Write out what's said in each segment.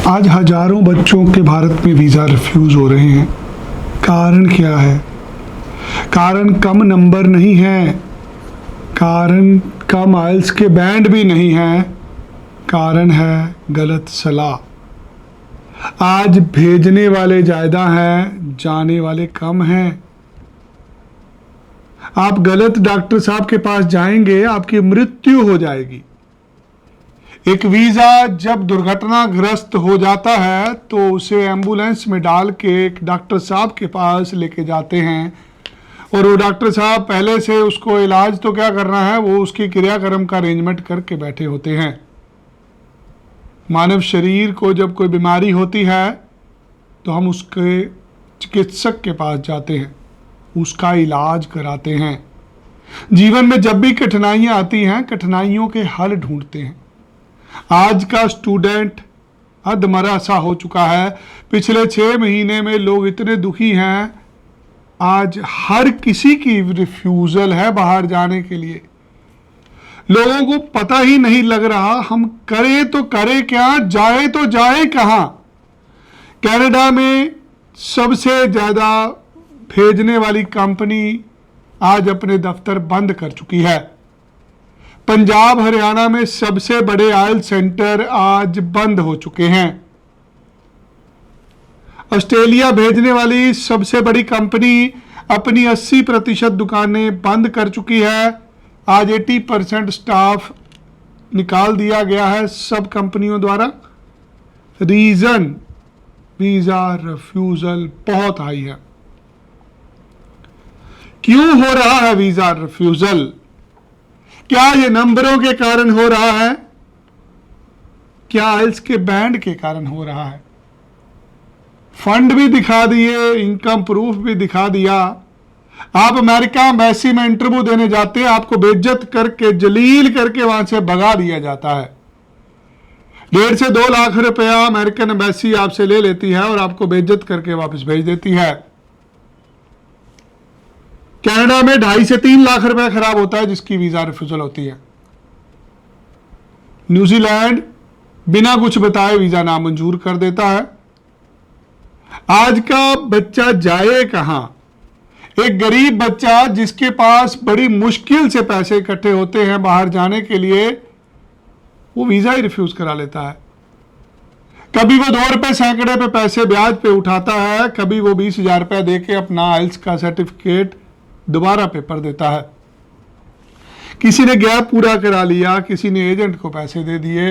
आज हजारों बच्चों के भारत में वीज़ा रिफ्यूज़ हो रहे हैं। कारण क्या है? कारण कम नंबर नहीं है, कारण कम आइल्स के बैंड भी नहीं है, कारण है गलत सलाह। आज भेजने वाले ज़्यादा हैं, जाने वाले कम हैं। आप गलत डॉक्टर साहब के पास जाएंगे, आपकी मृत्यु हो जाएगी। एक वीज़ा जब दुर्घटनाग्रस्त हो जाता है तो उसे एम्बुलेंस में डाल के एक डॉक्टर साहब के पास लेके जाते हैं और वो डॉक्टर साहब पहले से उसको इलाज तो क्या करना है, वो उसकी क्रियाक्रम का अरेंजमेंट करके बैठे होते हैं। मानव शरीर को जब कोई बीमारी होती है तो हम उसके चिकित्सक के पास जाते हैं, उसका इलाज कराते हैं। जीवन में जब भी कठिनाइयाँ आती हैं, कठिनाइयों के हल ढूंढते हैं। आज का स्टूडेंट अधमरा सा हो चुका है। पिछले 6 महीने में लोग इतने दुखी हैं, आज हर किसी की रिफ्यूजल है बाहर जाने के लिए। लोगों को पता ही नहीं लग रहा हम करें तो करें क्या, जाए तो जाए कहां। कनाडा में सबसे ज्यादा भेजने वाली कंपनी आज अपने दफ्तर बंद कर चुकी है। पंजाब हरियाणा में सबसे बड़े ऑयल सेंटर आज बंद हो चुके हैं। ऑस्ट्रेलिया भेजने वाली सबसे बड़ी कंपनी अपनी 80% दुकानें बंद कर चुकी है। आज 80% स्टाफ निकाल दिया गया है सब कंपनियों द्वारा। रीजन वीजा रिफ्यूजल बहुत हाई है। क्यों हो रहा है वीजा रिफ्यूजल? क्या ये नंबरों के कारण हो रहा है? क्या आइल्स के बैंड के कारण हो रहा है? फंड भी दिखा दिए, इनकम प्रूफ भी दिखा दिया। आप अमेरिका एम्बेसी में इंटरव्यू देने जाते हैं, आपको बेइज्जत करके जलील करके वहां से भगा दिया जाता है। 1.5 से 2 लाख रुपया अमेरिकन एम्बेसी आपसे ले लेती है और आपको बेइज्जत करके वापस भेज देती है। कनाडा में 2.5 से 3 लाख रुपया खराब होता है जिसकी वीजा रिफ्यूजल होती है। न्यूजीलैंड बिना कुछ बताए वीजा नामंजूर कर देता है। आज का बच्चा जाए कहां? एक गरीब बच्चा जिसके पास बड़ी मुश्किल से पैसे इकट्ठे होते हैं बाहर जाने के लिए, वो वीजा ही रिफ्यूज करा लेता है। कभी वो 2 रुपए सैकड़े पे पैसे ब्याज पे उठाता है, कभी वो 20,000 रुपया देके अपना आइल्स का सर्टिफिकेट दोबारा पेपर देता है। किसी ने गैप पूरा करा लिया, किसी ने एजेंट को पैसे दे दिए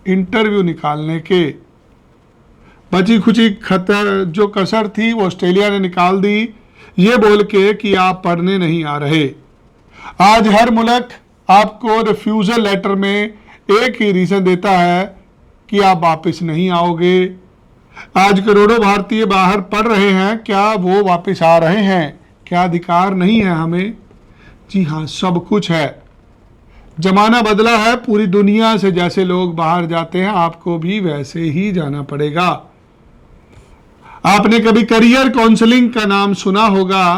इंटरव्यू निकालने के। बची खुची जो कसर थी वो ऑस्ट्रेलिया ने निकाल दी, ये बोल के कि आप पढ़ने नहीं आ रहे। आज हर मुल्क आपको रिफ्यूजल लेटर में एक ही रीजन देता है कि आप वापस नहीं आओगे। आज करोड़ों भारतीय बाहर पढ़ रहे हैं, क्या वो वापस आ रहे हैं? क्या अधिकार नहीं है हमें? जी हाँ, सब कुछ है। जमाना बदला है, पूरी दुनिया से जैसे लोग बाहर जाते हैं आपको भी वैसे ही जाना पड़ेगा। आपने कभी करियर काउंसलिंग का नाम सुना होगा,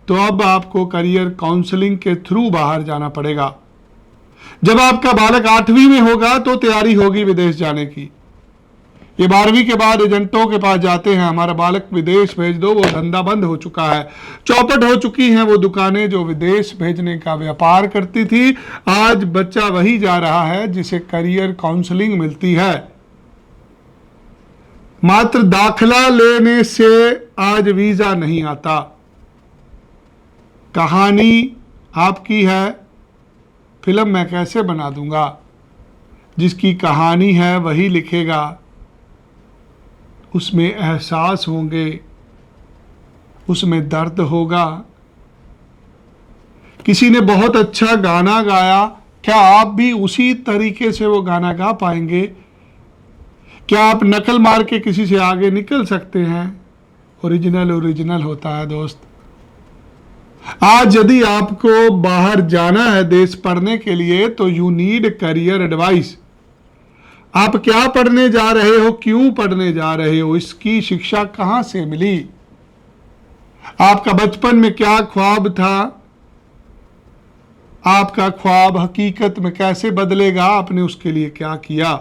तो अब आपको करियर काउंसलिंग के थ्रू बाहर जाना पड़ेगा। जब आपका बालक 8वीं में होगा तो तैयारी होगी विदेश जाने की। ये 12वीं के बाद एजेंटों के पास जाते हैं, हमारा बालक विदेश भेज दो, वो धंधा बंद हो चुका है। चौपट हो चुकी हैं वो दुकानें जो विदेश भेजने का व्यापार करती थी। आज बच्चा वही जा रहा है जिसे करियर काउंसलिंग मिलती है। मात्र दाखला लेने से आज वीजा नहीं आता। कहानी आपकी है, फिल्म मैं कैसे बना दूंगा। जिसकी कहानी है वही लिखेगा, उसमें एहसास होंगे, उसमें दर्द होगा। किसी ने बहुत अच्छा गाना गाया, क्या आप भी उसी तरीके से वो गाना गा पाएंगे? क्या आप नकल मार के किसी से आगे निकल सकते हैं? ओरिजिनल ओरिजिनल होता है दोस्त। आज यदि आपको बाहर जाना है देश पढ़ने के लिए तो यू नीड करियर एडवाइस। आप क्या पढ़ने जा रहे हो, क्यों पढ़ने जा रहे हो, इसकी शिक्षा कहां से मिली? आपका बचपन में क्या ख्वाब था? आपका ख्वाब हकीकत में कैसे बदलेगा? आपने उसके लिए क्या किया?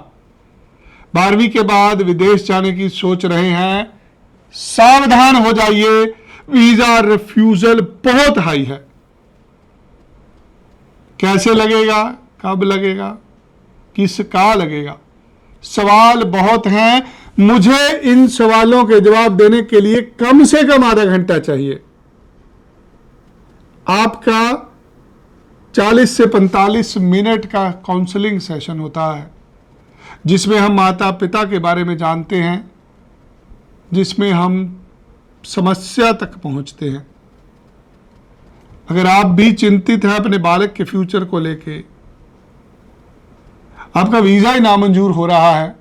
12वीं के बाद विदेश जाने की सोच रहे हैं, सावधान हो जाइए, वीजा रिफ्यूजल बहुत हाई है। कैसे लगेगा, कब लगेगा, किसका लगेगा, सवाल बहुत हैं। मुझे इन सवालों के जवाब देने के लिए कम से कम आधा घंटा चाहिए। आपका 40 से 45 मिनट का काउंसलिंग सेशन होता है, जिसमें हम माता पिता के बारे में जानते हैं, जिसमें हम समस्या तक पहुंचते हैं। अगर आप भी चिंतित हैं अपने बालक के फ्यूचर को लेके, आपका वीजा ही नामंजूर हो रहा है,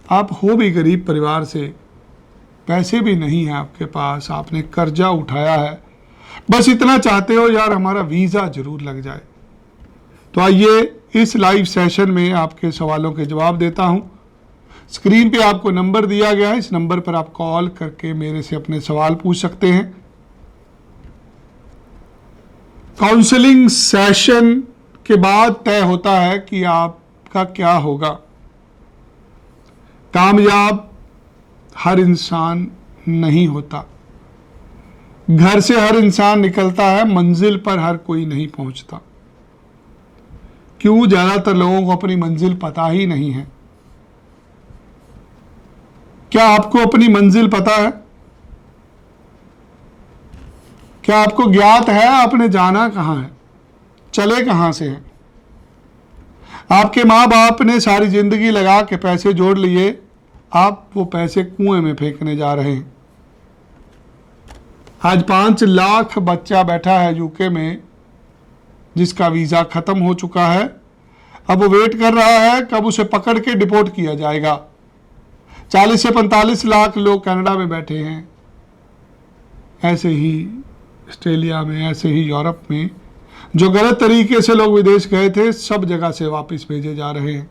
आप हो भी गरीब परिवार से, पैसे भी नहीं है आपके पास, आपने कर्जा उठाया है, बस इतना चाहते हो यार हमारा वीजा जरूर लग जाए, तो आइए इस लाइव सेशन में आपके सवालों के जवाब देता हूं। स्क्रीन पे आपको नंबर दिया गया है, इस नंबर पर आप कॉल करके मेरे से अपने सवाल पूछ सकते हैं। काउंसलिंग सेशन के बाद तय होता है कि आपका क्या होगा। कामयाब हर इंसान नहीं होता, घर से हर इंसान निकलता है, मंजिल पर हर कोई नहीं पहुंचता। क्यों? ज्यादातर लोगों को अपनी मंजिल पता ही नहीं है। क्या आपको अपनी मंजिल पता है? क्या आपको ज्ञात है आपने जाना कहां है, चले कहां से हैं? आपके माँ बाप ने सारी जिंदगी लगा के पैसे जोड़ लिए, आप वो पैसे कुएं में फेंकने जा रहे हैं। आज 5 लाख बच्चा बैठा है यूके में, जिसका वीजा खत्म हो चुका है। अब वो वेट कर रहा है कब उसे पकड़ के डिपोर्ट किया जाएगा। 40 से 45 लाख लोग कनाडा में बैठे हैं, ऐसे ही ऑस्ट्रेलिया में, ऐसे ही यूरोप में। जो गलत तरीके से लोग विदेश गए थे, सब जगह से वापस भेजे जा रहे हैं।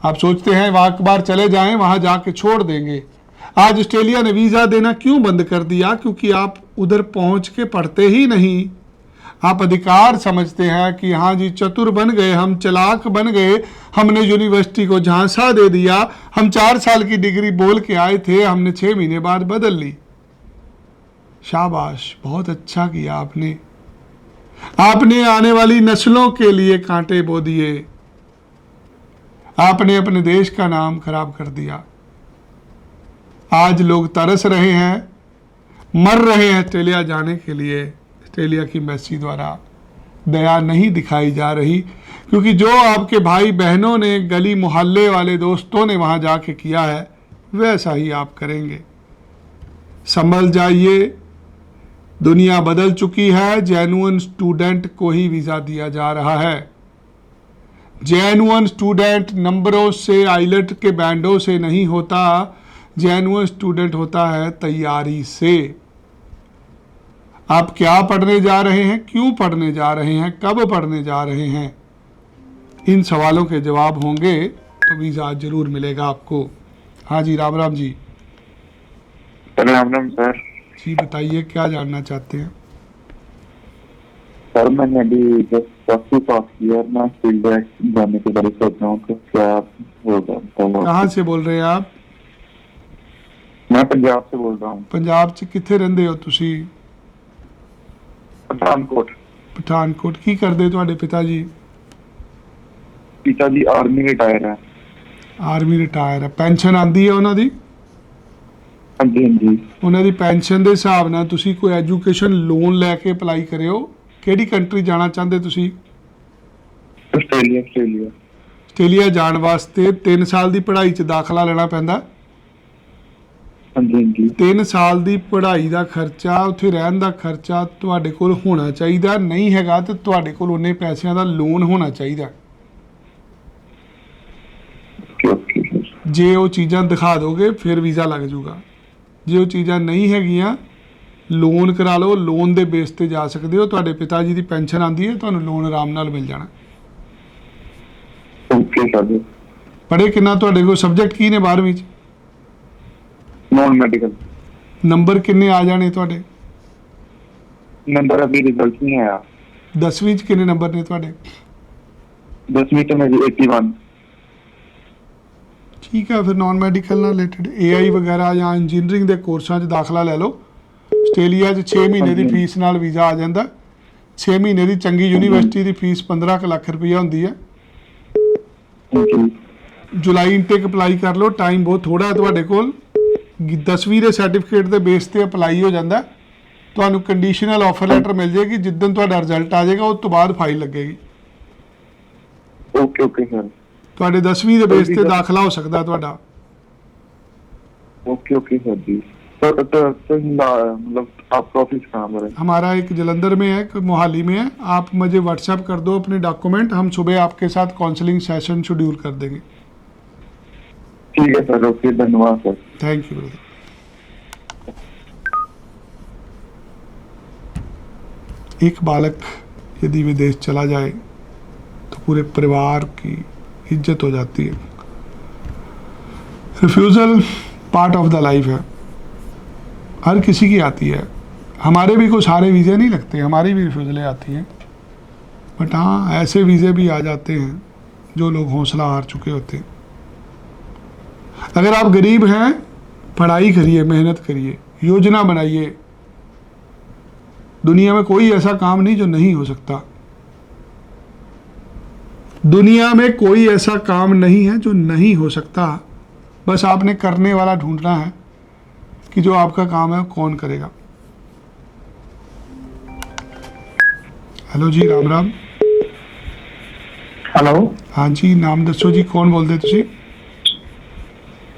आप सोचते हैं वहां एक बार चले जाएं, वहां जाके छोड़ देंगे। आज ऑस्ट्रेलिया ने वीजा देना क्यों बंद कर दिया? क्योंकि आप उधर पहुंच के पढ़ते ही नहीं। आप अधिकार समझते हैं कि हाँ जी चतुर बन गए, हम चालाक बन गए, हमने यूनिवर्सिटी को झांसा दे दिया, हम 4 साल की डिग्री बोल के आए थे, हमने 6 महीने बाद बदल ली। शाबाश, बहुत अच्छा किया आपने। आपने आने वाली नस्लों के लिए कांटे बो दिए, आपने अपने देश का नाम खराब कर दिया। आज लोग तरस रहे हैं, मर रहे हैं ऑस्ट्रेलिया जाने के लिए। ऑस्ट्रेलिया की एम्बेसी द्वारा दया नहीं दिखाई जा रही, क्योंकि जो आपके भाई बहनों ने, गली मोहल्ले वाले दोस्तों ने वहां जाके किया है, वैसा ही आप करेंगे। संभल जाइए, दुनिया बदल चुकी है। जेन्युइन स्टूडेंट को ही वीजा दिया जा रहा है। जेन्युइन स्टूडेंट नंबरों से, आइलेट के बैंडों से नहीं होता। जेन्युइन स्टूडेंट होता है तैयारी से। आप क्या पढ़ने जा रहे हैं, क्यों पढ़ने जा रहे हैं, कब पढ़ने जा रहे हैं, इन सवालों के जवाब होंगे तो वीजा जरूर मिलेगा आपको। हाँ जी, राम राम जी। राम राम सर। जी बताइए, क्या जानना चाहते हैं? सर मैंने अभी जस्ट +2 पास किया, मैं फील्ड जाने की बारे सोच रहा हूँ, तो क्या होगा? कहाँ से बोल रहे हैं आप? मैं पंजाब से बोल रहा हूँ। पंजाब से किथे रहंदे हो तुसी? पठानकोट। पठानकोट। की करदे तुहाडे पिता जी? पिताजी आर्मी रिटायर है। आर्मी रिटायर है। पेंशन आंदी है ਉਹਨਾਂ ਦੀ? हाँ जी हाँ जी। ਉਹਨਾਂ ਦੀ ਪੈਨਸ਼ਨ ਦੇ ਹਿਸਾਬ ਨਾਲ ਤੁਸੀਂ ਕੋਈ ਐਜੂਕੇਸ਼ਨ ਲੋਨ ਲੈ ਕੇ ਅਪਲਾਈ ਕਰਿਓ। ਕਿਹੜੀ ਕੰਟਰੀ ਜਾਣਾ ਚਾਹੁੰਦੇ ਤੁਸੀਂ? ਆਸਟ੍ਰੇਲੀਆ। ਆਸਟ੍ਰੇਲੀਆ। ਆਸਟ੍ਰੇਲੀਆ ਜਾਣ ਵਾਸਤੇ 3 ਸਾਲ ਦੀ ਪੜ੍ਹਾਈ 'ਚ ਦਾਖਲਾ ਲੈਣਾ ਪੈਂਦਾ। हाँ जी हाँ जी। 3 ਸਾਲ ਦੀ ਪੜ੍ਹਾਈ ਦਾ ਖਰਚਾ, ਉੱਥੇ ਰਹਿਣ ਦਾ ਖਰਚਾ ਤੁਹਾਡੇ ਕੋਲ ਹੋਣਾ ਚਾਹੀਦਾ। ਨਹੀਂ ਹੈਗਾ ਤੇ ਤੁਹਾਡੇ ਕੋਲ ਉਹਨੇ ਪੈਸਿਆਂ ਦਾ ਲੋਨ ਹੋਣਾ ਚਾਹੀਦਾ। Okay sir. ਜੇ ਉਹ ਚੀਜ਼ਾਂ ਦਿਖਾ ਦੋਗੇ ਫਿਰ ਵੀਜ਼ਾ ਲੱਗ ਜਾਊਗਾ। ਜੇ ਉਹ ਚੀਜ਼ਾਂ ਨਹੀਂ ਹੈਗੀਆਂ, ਲੋਨ ਕਰਾ ਲਓ, ਲੋਨ ਦੇ ਬੇਸ ਤੇ ਜਾ ਸਕਦੇ ਹੋ। ਤੁਹਾਡੇ ਪਿਤਾ ਜੀ ਦੀ ਪੈਨਸ਼ਨ ਆਂਦੀ ਹੈ, ਤੁਹਾਨੂੰ ਲੋਨ ਆਰਾਮ ਨਾਲ ਮਿਲ ਜਾਣਾ। Okay sir. ਪੜ੍ਹੇ ਕਿੰਨਾ ਤੁਹਾਡੇ ਕੋਲ? ਸਬਜੈਕਟ ਕੀ ਨੇ 12ਵੀਂ 'ਚ? Non medical. ਨੰਬਰ ਕਿੰਨੇ ਆ ਜਾਣੇ ਤੁਹਾਡੇ? नंबर अभी रिजल्ट नहीं आया। 10ਵੀਂ 'ਚ ਕਿੰਨੇ ਨੰਬਰ ਨੇ ਤੁਹਾਡੇ? 10वीं तो मेरी 81। ਠੀਕ ਹੈ, ਫਿਰ ਨਾਨ ਮੈਡੀਕਲ ਨਾਲ ਰਿਲੇਟਡ AI ਵਗੈਰਾ ਜਾਂ ਇੰਜੀਨੀਅਰਿੰਗ ਦੇ ਕੋਰਸਾਂ 'ਚ ਦਾਖਲਾ ਲੈ ਲਓ। ਆਸਟ੍ਰੇਲੀਆ 'ਚ 6 ਮਹੀਨੇ ਦੀ ਫੀਸ ਨਾਲ ਵੀਜ਼ਾ ਆ ਜਾਂਦਾ। 6 ਮਹੀਨੇ ਦੀ ਚੰਗੀ ਯੂਨੀਵਰਸਿਟੀ ਦੀ ਫੀਸ 15 ਕੁ ਲੱਖ ਰੁਪਈਆ ਹੁੰਦੀ ਹੈ। ਜੁਲਾਈ ਇਨਟੇਕ ਅਪਲਾਈ ਕਰ ਲਓ, ਟਾਈਮ ਬਹੁਤ ਥੋੜਾ ਹੈ ਤੁਹਾਡੇ ਕੋਲ। 10ਵੀਂ ਦੇ ਸਰਟੀਫਿਕੇਟ ਦੇ ਬੇਸ ਤੇ ਅਪਲਾਈ ਹੋ ਜਾਂਦਾ। ਤੁਹਾਨੂੰ ਕੰਡੀਸ਼ਨਲ ਆਫਰ ਲੈਟਰ ਮਿਲ ਜਾਏਗੀ, ਜਿੱਦਣ ਤੁਹਾਡਾ ਰਿਜ਼ਲਟ ਆ ਜਾਏਗਾ ਉਸ ਤੋਂ ਬਾਅਦ ਫਾਈਲ ਲੱਗੇਗੀ। Okay sir. ਤੁਹਾਡੇ 10ਵੀਂ ਦੇ ਬੇਸ ਤੇ ਦਾਖਲਾ ਹੋ ਸਕਦਾ ਤੁਹਾਡਾ। ओके सर जी। तो मतलब आपका ऑफिस कहाँ पर है? हमारा एक जलंधर में है, एक मोहाली में है। आप मुझे व्हाट्सएप कर दो अपने डॉक्यूमेंट, हम सुबह आपके साथ काउंसलिंग सेशन शेड्यूल कर देंगे। ठीक है सर, ओके, धन्यवाद सर। Thank you brother. एक बालक यदि विदेश चला जाए तो पूरे परिवार की इज्जत हो जाती है। Refusal part of the life है, हर किसी की आती है। हमारे भी कोई सारे वीज़े नहीं लगते, हमारी भी रिफ्यूज़लें आती हैं। बट हाँ, ऐसे वीज़े भी आ जाते हैं जो लोग हौसला हार चुके होते हैं। अगर आप गरीब हैं, पढ़ाई करिए, मेहनत करिए, योजना बनाइए। दुनिया में कोई ऐसा काम नहीं जो नहीं हो सकता। दुनिया में कोई ऐसा काम नहीं है जो नहीं हो सकता। बस आपने करने वाला ढूंढना है कि जो आपका काम है कौन करेगा। हेलो जी, राम राम। हेलो। हाँ जी, नाम दसो जी, कौन बोलते तुसी?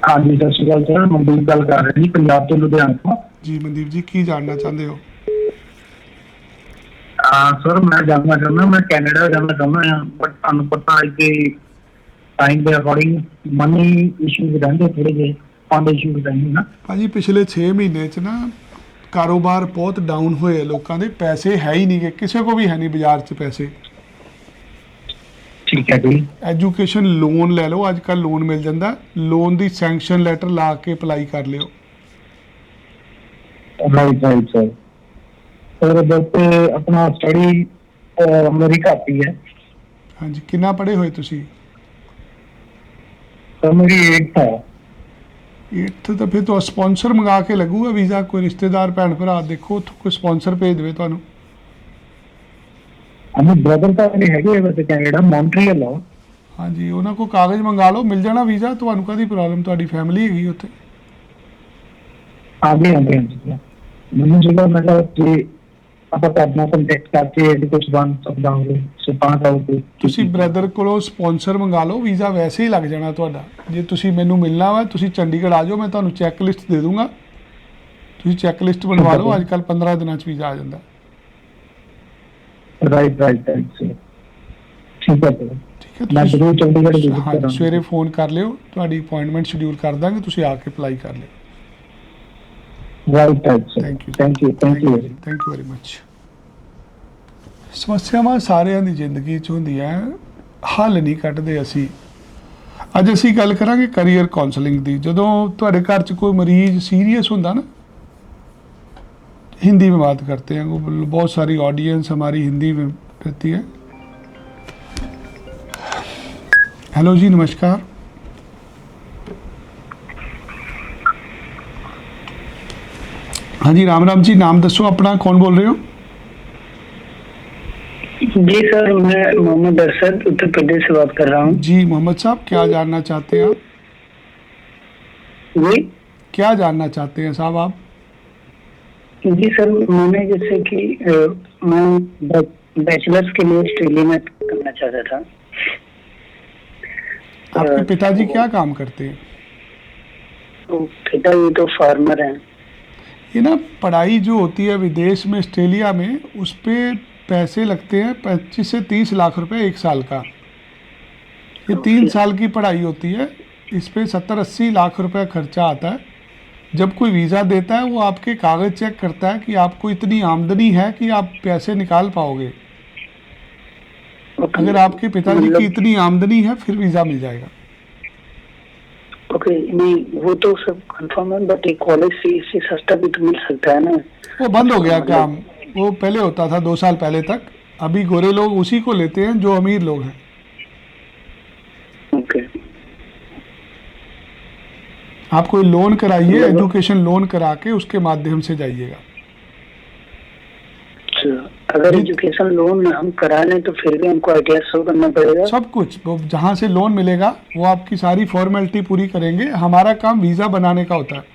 हाँ जी, सत श्री अकाल सर, मनदीप गल कर रहे जी, पंजाब तो लुधियाना तो। जी मनदीप जी, की जानना चाहते हो? सर मैं जानना चाहना, मैं कैनेडा जाना चाहना, बट तुहानू पता है कि टाइम के अकॉर्डिंग मनी इशूज रहते थोड़े जे, फंड इशूज रहते ना भाजी। पिछले 6 महीने च ना कारोबार बहुत डाउन होए, लोगों के पैसे है ही नहीं गे, किसी को भी है नहीं बाजार च पैसे। ठीक है जी। एजुकेशन लोन ले लो, अजकल लोन मिल जाता, लोन की सैंक्शन लैटर ला के अप्लाई कर लियो। Right right sir. Sir but अपना स्टडी मेरी काफी है। हाँ जी, कितना पढ़े हुए तुसी? सर मेरी 8th है। 8th तो फिर तो स्पॉन्सर मंगा के लगूगा वीज़ा। कोई रिश्तेदार भैन भरा देखो उत्थों कोई स्पॉन्सर भेज दे तुहानू। हमें ब्रदर तो नहीं है वैसे कैनेडा, मॉन्ट्रियल है। हाँ जी, उन्होंने को कागज मंगा लो, मिल जाना वीज़ा। तुहानू काहदी प्रॉब्लम, तुहाडी फैमिली हैगी उत्थे। हाँ जी हाँ जी हाँ जी। मैंने जो मतलब कि ਆਪਾਂ ਕਰਨਾ ਕੰਟੈਕਟ ਕਰਕੇ ਇਹਦੀ ਕੁਝ ਬਣ ਸਕਦਾ ਹੋਵੇ ਸੋ ਤਾਂ ਕਰਕੇ ਤੁਸੀਂ ਬ੍ਰਦਰ ਕੋਲੋਂ ਸਪਾਂਸਰ ਮੰਗਾ ਲਓ, ਵੀਜ਼ਾ ਵੈਸੇ ਹੀ ਲੱਗ ਜਾਣਾ ਤੁਹਾਡਾ। ਜੇ ਤੁਸੀਂ ਮੈਨੂੰ ਮਿਲਣਾ ਵਾ, ਤੁਸੀਂ ਚੰਡੀਗੜ੍ਹ ਆ ਜਾਓ, ਮੈਂ ਤੁਹਾਨੂੰ ਚੈੱਕ ਲਿਸਟ ਦੇ ਦੂੰਗਾ। ਤੁਸੀਂ ਚੈੱਕ ਲਿਸਟ ਬਣਵਾ ਲਓ, ਅੱਜ ਕੱਲ੍ਹ 15 ਦਿਨਾਂ 'ਚ ਵੀਜ਼ਾ ਆ ਜਾਂਦਾ। ਰਾਈਟ ਰਾਈਟ ਰਾਈਟ ਸਰ, ਠੀਕ ਹੈ ਸਰ। ਠੀਕ ਹੈ, ਮੈਂ ਜ਼ਰੂਰ ਚੰਡੀਗੜ੍ਹ ਵਿਜ਼ਿਟ ਹਾਂ, ਕਰਾਂਗਾ। ਸਵੇਰੇ ਫੋਨ ਕਰ ਲਿਓ, ਤੁਹਾਡੀ ਅਪਾਇੰਟਮੈਂਟ ਸ਼ਡਿਊਲ ਕਰ ਦਾਂਗੇ, ਤੁਸੀਂ ਆ ਕੇ ਅਪਲਾਈ ਕਰ ਲਿਓ। Right right sir, thank you thank you thank you. Thank you very much. ਸਮੱਸਿਆਵਾਂ ਸਾਰਿਆਂ ਦੀ ਜ਼ਿੰਦਗੀ 'ਚ ਹੁੰਦੀਆਂ, ਹੱਲ ਨਹੀਂ ਕੱਢਦੇ ਅਸੀਂ। ਅੱਜ ਅਸੀਂ ਗੱਲ ਕਰਾਂਗੇ ਕਰੀਅਰ ਕਾਉਂਸਲਿੰਗ ਦੀ। ਜਦੋਂ ਤੁਹਾਡੇ ਘਰ 'ਚ ਕੋਈ ਮਰੀਜ਼ ਸੀਰੀਅਸ ਹੁੰਦਾ ना, हिंदी में बात करते हैं, वो बहुत सारी ऑडियंस हमारी हिंदी में रहती है। हेलो जी, नमस्कार। हाँ जी, राम राम जी, नाम दसो अपना, कौन बोल रहे हो? जी सर, मैं मोहम्मद अरशद उत्तर प्रदेश से बात कर रहा हूँ। जी मोहम्मद साहब, क्या जानना चाहते हैं आप? जी क्या जानना चाहते हैं साहब आप? जी सर, मैंने जैसे कि मैं बैचलर्स के लिए ऑस्ट्रेलिया में करना चाहता था। आपके पिताजी क्या काम करते हैं? तो पिताजी तो फार्मर हैं। ये ना पढ़ाई जो होती है विदेश में, ऑस्ट्रेलिया में, उस पर पैसे लगते हैं 25 से 30 लाख रुपए एक साल का। ये 3 साल की पढ़ाई होती है, इस पे 70-80 लाख रुपए खर्चा आता है। जब कोई वीज़ा देता है वो आपके कागज़ चेक करता है कि आपको इतनी आमदनी है कि आप पैसे निकाल पाओगे। अगर आपके पिताजी की इतनी आमदनी है फिर वीज़ा मिल जाएगा। ओके, नहीं वो तो सब कंफर्म है, बट एक कॉलेज फीस से सस्ता भी तो मिल सकता है ना। वो बंद हो गया काम, वो पहले होता था 2 साल पहले तक। अभी गोरे लोग उसी को लेते हैं जो अमीर लोग हैं। ओके, आप कोई लोन कराइए, एजुकेशन लोन करा के उसके माध्यम से जाइएगा। अच्छा, अगर एजुकेशन लोन हम करा लें तो फिर भी हमको आईटीआर शो करना पड़ेगा? सब कुछ, वो जहाँ से लोन मिलेगा वो आपकी सारी फॉर्मेलिटी पूरी करेंगे। हमारा काम वीज़ा बनाने का होता है।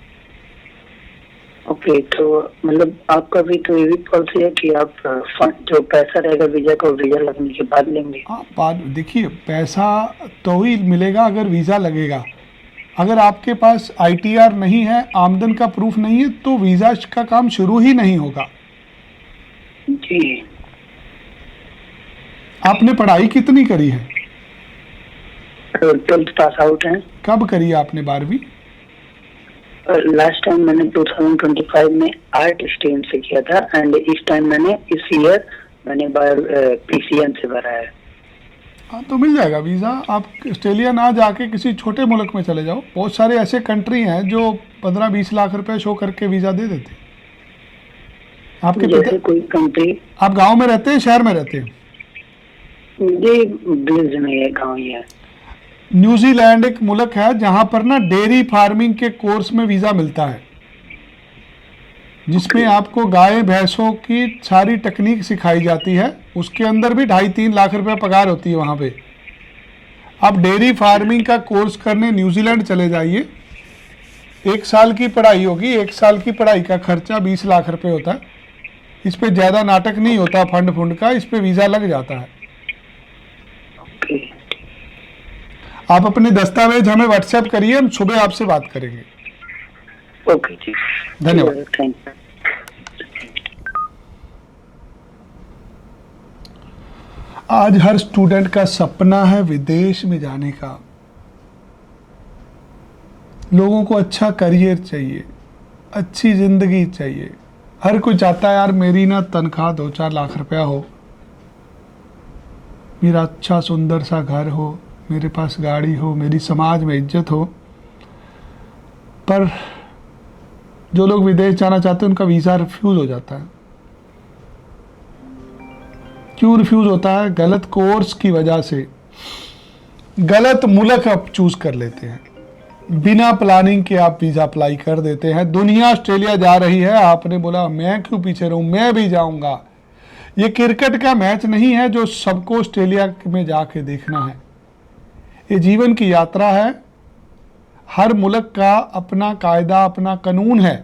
ओके, तो मतलब आपका भी तो ये भी पॉलिसी है कि आप फंड जो पैसा रहेगा वीजा का, वीजा लगने के बाद लेंगे? हाँ, बात देखिए, पैसा तो ही मिलेगा अगर वीज़ा लगेगा। अगर आपके पास आईटीआर नहीं है, आमदन का प्रूफ नहीं है, तो वीज़ा का काम शुरू ही नहीं होगा। जी। आपने पढ़ाई कितनी करी है? 12th पास आउट है। कब करी आपने 12वीं? लास्ट टाइम मैंने 2025 में आर्ट स्ट्रीम से किया था, एंड इस टाइम मैंने इस ईयर मैंने पीसीएम से भरा है। हाँ, तो मिल जाएगा वीज़ा। आप ऑस्ट्रेलिया ना जाके किसी छोटे मुल्क में चले जाओ। बहुत सारे ऐसे कंट्री हैं जो 15-20 लाख रुपए शो करके वीज़ा दे देते हैं। आपके जैसे पिता, कोई कंट्री? आप गांव में रहते हैं, शहर में रहते हैं? जी, विलेज में है, गाँव ही है। न्यूजीलैंड एक मुल्क है जहां पर ना डेयरी फार्मिंग के कोर्स में वीज़ा मिलता है, जिसमें आपको गाय भैंसों की सारी टेक्निक सिखाई जाती है। उसके अंदर भी 2.5-3 लाख रुपए पगार होती है वहाँ पे। आप डेयरी फार्मिंग का कोर्स करने न्यूजीलैंड चले जाइए। 1 साल की पढ़ाई होगी। 1 साल की पढ़ाई का खर्चा 20 लाख रुपए होता है। इस पे ज़्यादा नाटक नहीं होता फंड का, इस पे वीज़ा लग जाता है। ओके। आप अपने दस्तावेज हमें व्हाट्सएप करिए, हम सुबह आपसे बात करेंगे। ओके जी, धन्यवाद। Thank you. आज हर स्टूडेंट का सपना है विदेश में जाने का। लोगों को अच्छा करियर चाहिए, अच्छी ज़िंदगी चाहिए। हर कोई चाहता है यार मेरी ना तनख्वाह 2-4 लाख रुपया हो, मेरा अच्छा सुंदर सा घर हो, मेरे पास गाड़ी हो, मेरी समाज में इज्जत हो। पर जो लोग विदेश जाना चाहते हैं उनका वीज़ा रिफ्यूज़ हो जाता है। क्यों रिफ्यूज़ होता है? गलत कोर्स की वजह से, गलत मुल्क आप चूज़ कर लेते हैं। बिना प्लानिंग के आप वीज़ा अप्लाई कर देते हैं। दुनिया ऑस्ट्रेलिया जा रही है, आपने बोला मैं क्यों पीछे रहूं, मैं भी जाऊंगा। ये क्रिकेट का मैच नहीं है जो सबको ऑस्ट्रेलिया में जाके देखना है। ये जीवन की यात्रा है। हर मुल्क का अपना कायदा, अपना कानून है।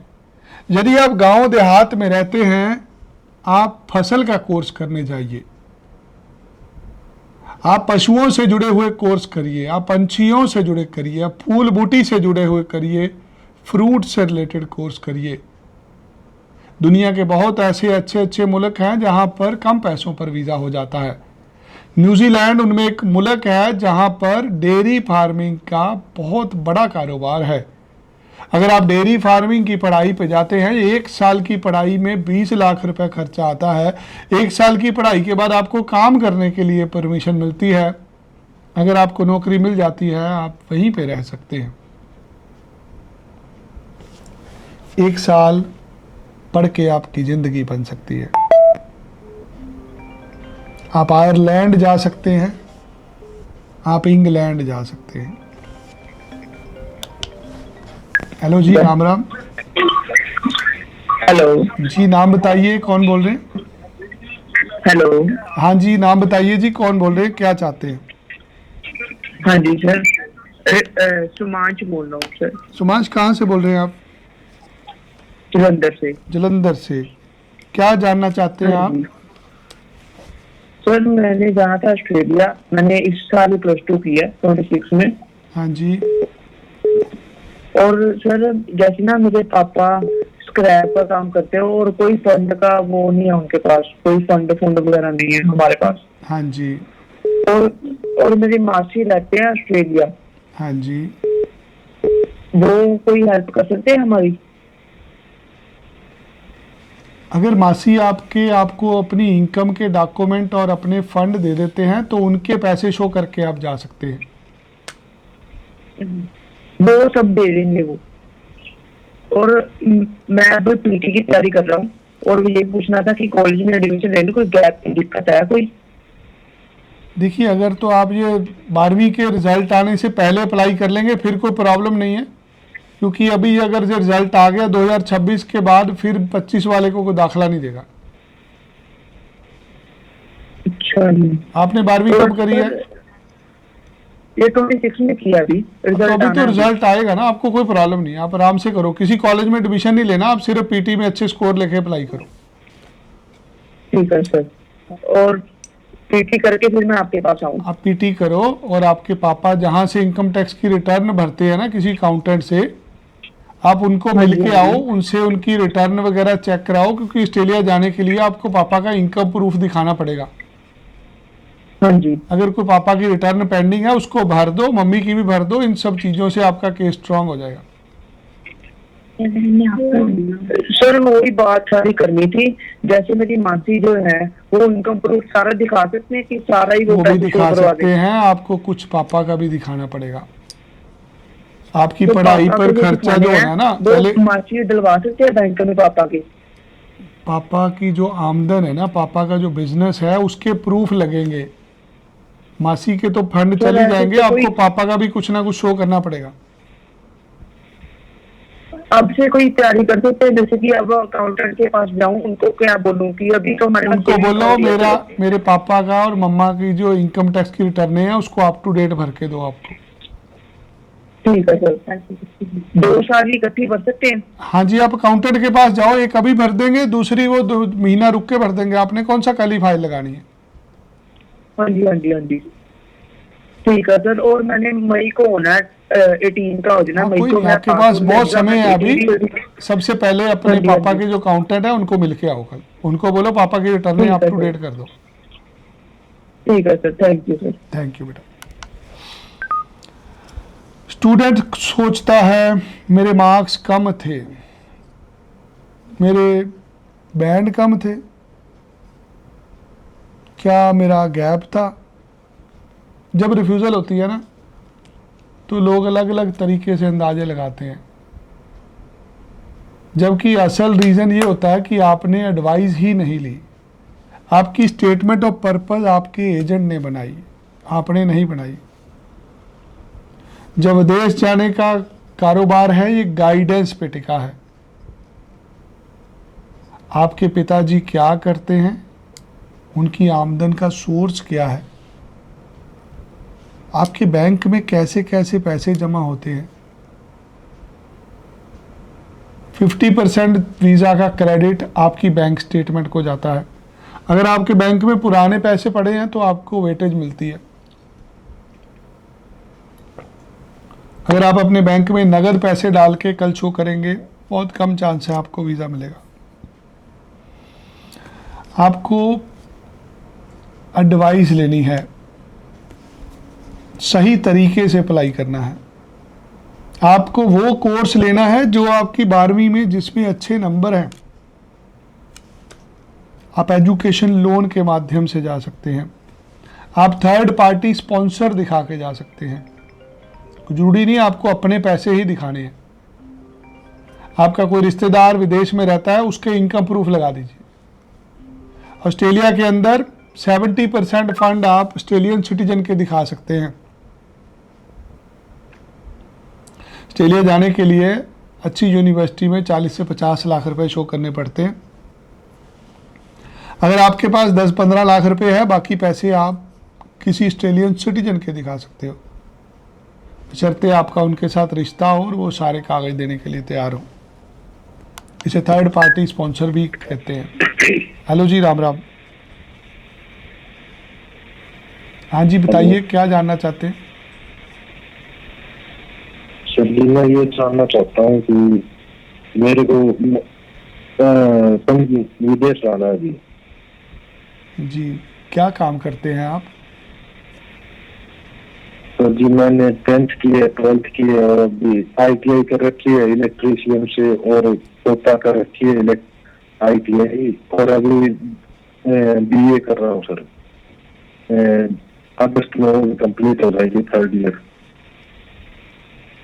यदि आप गांव देहात में रहते हैं, आप फसल का कोर्स करने जाइए, आप पशुओं से जुड़े हुए कोर्स करिए, आप पंछियों से जुड़े करिए, आप फूल बूटी से जुड़े हुए करिए, फ्रूट से रिलेटेड कोर्स करिए। दुनिया के बहुत ऐसे अच्छे अच्छे मुल्क हैं जहां पर कम पैसों पर वीज़ा हो जाता है। न्यूजीलैंड उनमें एक मुल्क है जहां पर डेयरी फार्मिंग का बहुत बड़ा कारोबार है। अगर आप डेयरी फार्मिंग की पढ़ाई पे जाते हैं, 1 साल की पढ़ाई में 20 लाख रुपए खर्चा आता है। 1 साल की पढ़ाई के बाद आपको काम करने के लिए परमिशन मिलती है। अगर आपको नौकरी मिल जाती है, आप वहीं पे रह सकते हैं। 1 साल पढ़ के आपकी ज़िंदगी बन सकती है। आप आयरलैंड जा सकते हैं, आप इंग्लैंड जा सकते हैं। हेलो जी, राम राम। हेलो जी, नाम बताइए, कौन बोल रहे हैं? हेलो। हाँ जी, नाम बताइए जी, कौन बोल रहे हैं, क्या चाहते हैं? हाँ जी सर, सुमांश बोल रहा हूँ सर। सुमांश, कहाँ से बोल रहे हैं आप? जलंधर से। जलंधर से। क्या जानना चाहते हैं आप? सर मैंने जाना था ऑस्ट्रेलिया। मैंने इस साल +2 किया 26 में। हाँ जी। और सर जैसे ना मेरे पापा स्क्रैप का काम करते हैं और कोई फंड का वो नहीं है उनके पास, कोई फंड वगैरह नहीं है हमारे पास। हाँ जी। और मेरी मासी रहते हैं ऑस्ट्रेलिया। हाँ जी। वो कोई हेल्प कर सकते हैं हमारी? अगर मासी आपको अपनी इनकम के डॉक्यूमेंट और अपने फंड दे देते हैं तो उनके पैसे शो करके आप जा सकते हैं। वो सब दे देंगे वो। और मैं अब पीटी की तैयारी कर रहा हूँ और ये पूछना था कि कॉलेज में एडमिशन लेने कोई गैप की दिक्कत है कोई? देखिए, अगर तो आप ये 12वीं के रिजल्ट आने से पहले अप्लाई कर लेंगे फिर कोई प्रॉब्लम नहीं है। क्योंकि अभी अगर जो रिजल्ट आ गया 2026 के बाद, फिर 25 वाले को कोई दाखिला नहीं देगा। अच्छा जी। आपने 12वीं कब करी है? ये 26 में किया अभी, तो रिजल्ट अभी आना तो है। रिजल्ट आएगा ना, आपको कोई प्रॉब्लम नहीं है, आप आराम से करो। किसी कॉलेज में एडमिशन नहीं लेना, आप सिर्फ पीटी में अच्छे स्कोर लेके अप्लाई करो। ठीक है सर। और पीटी करके फिर मैं आपके पास आऊँ? आप पीटी करो, और आपके पापा जहाँ से इनकम टैक्स की रिटर्न भरते हैं ना, किसी अकाउंटेंट से, आप उनको हाँ मिल जी, के हाँ आओ, जी। उनसे उनकी रिटर्न वगैरह चेक कराओ, क्योंकि ऑस्ट्रेलिया जाने के लिए आपको पापा का इनकम प्रूफ दिखाना पड़ेगा। हाँ जी। अगर कोई पापा की रिटर्न पेंडिंग है उसको भर दो, मम्मी की भी भर दो, इन सब चीज़ों से आपका केस स्ट्रांग हो जाएगा। सर वही बात सारी करनी थी, जैसे मेरी मासी जो है वो इनकम प्रूफ सारा दिखा सकते हैं कि सारा ही वो वो भी पैसे दिखा show करवा सकते दें? हैं, आपको कुछ पापा का भी दिखाना पड़ेगा। आपकी तो पढ़ाई पापा पर के जो खर्चा दिखाने जो हैं, है ना, वो पहले मासी डलवा सकते हैं बैंक में पापा के? पापा की जो आमदन है ना, पापा का जो बिजनेस है, उसके प्रूफ लगेंगे। मासी के तो फंड तो चले ऐसे जाएंगे, तो आपको कोई- पापा का भी कुछ ना कुछ शो करना पड़ेगा। अब से कोई तैयारी कर सकते हैं, जैसे कि अब अकाउंटेंट के पास जाऊं, उनको क्या बोलूं कि अभी तो हमारे पास उनको saving बोलो account है, मेरे पापा का और मम्मा की जो इनकम टैक्स की रिटर्न है उसको अप टू डेट भर के दो आपको। ठीक है सर। 2 साल की इकट्ठी भर सकते हैं? हाँ जी, आप अकाउंटेंट के पास जाओ, एक अभी भर देंगे, दूसरी वो 2 महीना रुक के भर देंगे। आपने कौन सा कल ही फाइल लगानी है? हाँ जी, हाँ जी, हाँ जी। ठीक है सर। और मैंने मई को होना है, 18 का हो जाना हाँ, मई कोई को। नहीं, मैं आपके पास पासपोर्ट बहुत भेजा, समय है मैं अभी। 18 सबसे पहले अपने हाँ जी, हाँ पापा जी। के जो अकाउंटेंट है उनको मिल के आओ कल, उनको बोलो पापा की रिटर्न ठीक अप है टू सर। डेट कर दो। ठीक है sir, thank you sir. Thank you बेटा। स्टूडेंट सोचता है मेरे मार्क्स कम थे, मेरे बैंड कम थे, क्या मेरा गैप था? जब रिफ्यूज़ल होती है ना, तो लोग अलग अलग तरीके से अंदाजे लगाते हैं, जबकि असल रीज़न ये होता है कि आपने एडवाइस ही नहीं ली। आपकी स्टेटमेंट ऑफ पर्पस आपके एजेंट ने बनाई, आपने नहीं बनाई। जब विदेश जाने का कारोबार है, ये गाइडेंस पे टिका है। आपके पिताजी क्या करते हैं, उनकी आमदन का सोर्स क्या है, आपके बैंक में कैसे कैसे पैसे जमा होते हैं। 50% वीज़ा का क्रेडिट आपकी बैंक स्टेटमेंट को जाता है। अगर आपके बैंक में पुराने पैसे पड़े हैं तो आपको वेटेज मिलती है। अगर आप अपने बैंक में नगद पैसे डाल के कल शो करेंगे, बहुत कम चांस है आपको वीज़ा मिलेगा। आपको एडवाइस लेनी है, सही तरीके से अप्लाई करना है। आपको वो कोर्स लेना है जो आपकी 12वीं में जिसमें अच्छे नंबर हैं। आप एजुकेशन लोन के माध्यम से जा सकते हैं, आप थर्ड पार्टी स्पॉन्सर दिखा के जा सकते हैं। जरूरी नहीं आपको अपने पैसे ही दिखाने हैं। आपका कोई रिश्तेदार विदेश में रहता है, उसके इनकम प्रूफ लगा दीजिए। ऑस्ट्रेलिया के अंदर 70% फंड आप ऑस्ट्रेलियन सिटीजन के दिखा सकते हैं। ऑस्ट्रेलिया जाने के लिए अच्छी यूनिवर्सिटी में 40 से 50 लाख रुपए शो करने पड़ते हैं। अगर आपके पास 10-15 लाख रुपए है, बाकी पैसे आप किसी ऑस्ट्रेलियन सिटीजन के दिखा सकते हो, बशर्ते आपका उनके साथ रिश्ता हो और वो सारे कागज देने के लिए तैयार हो। इसे थर्ड पार्टी स्पॉन्सर भी कहते हैं। हेलो जी, राम राम। हाँ जी, बताइए क्या जानना चाहते हैं? सर जी मैं ये जानना चाहता हूँ कि मेरे को विदेश जाना है जी। जी, क्या काम करते हैं आप? तो जी मैंने 10th की है, 12th की है, और अभी ITI कर रखी है इलेक्ट्रीशियन से, और कोटा कर रखी है ITI, और अभी BA कर रहा हूँ सर। अगस्त में कंप्लीट हो जाएगी 3rd ईयर।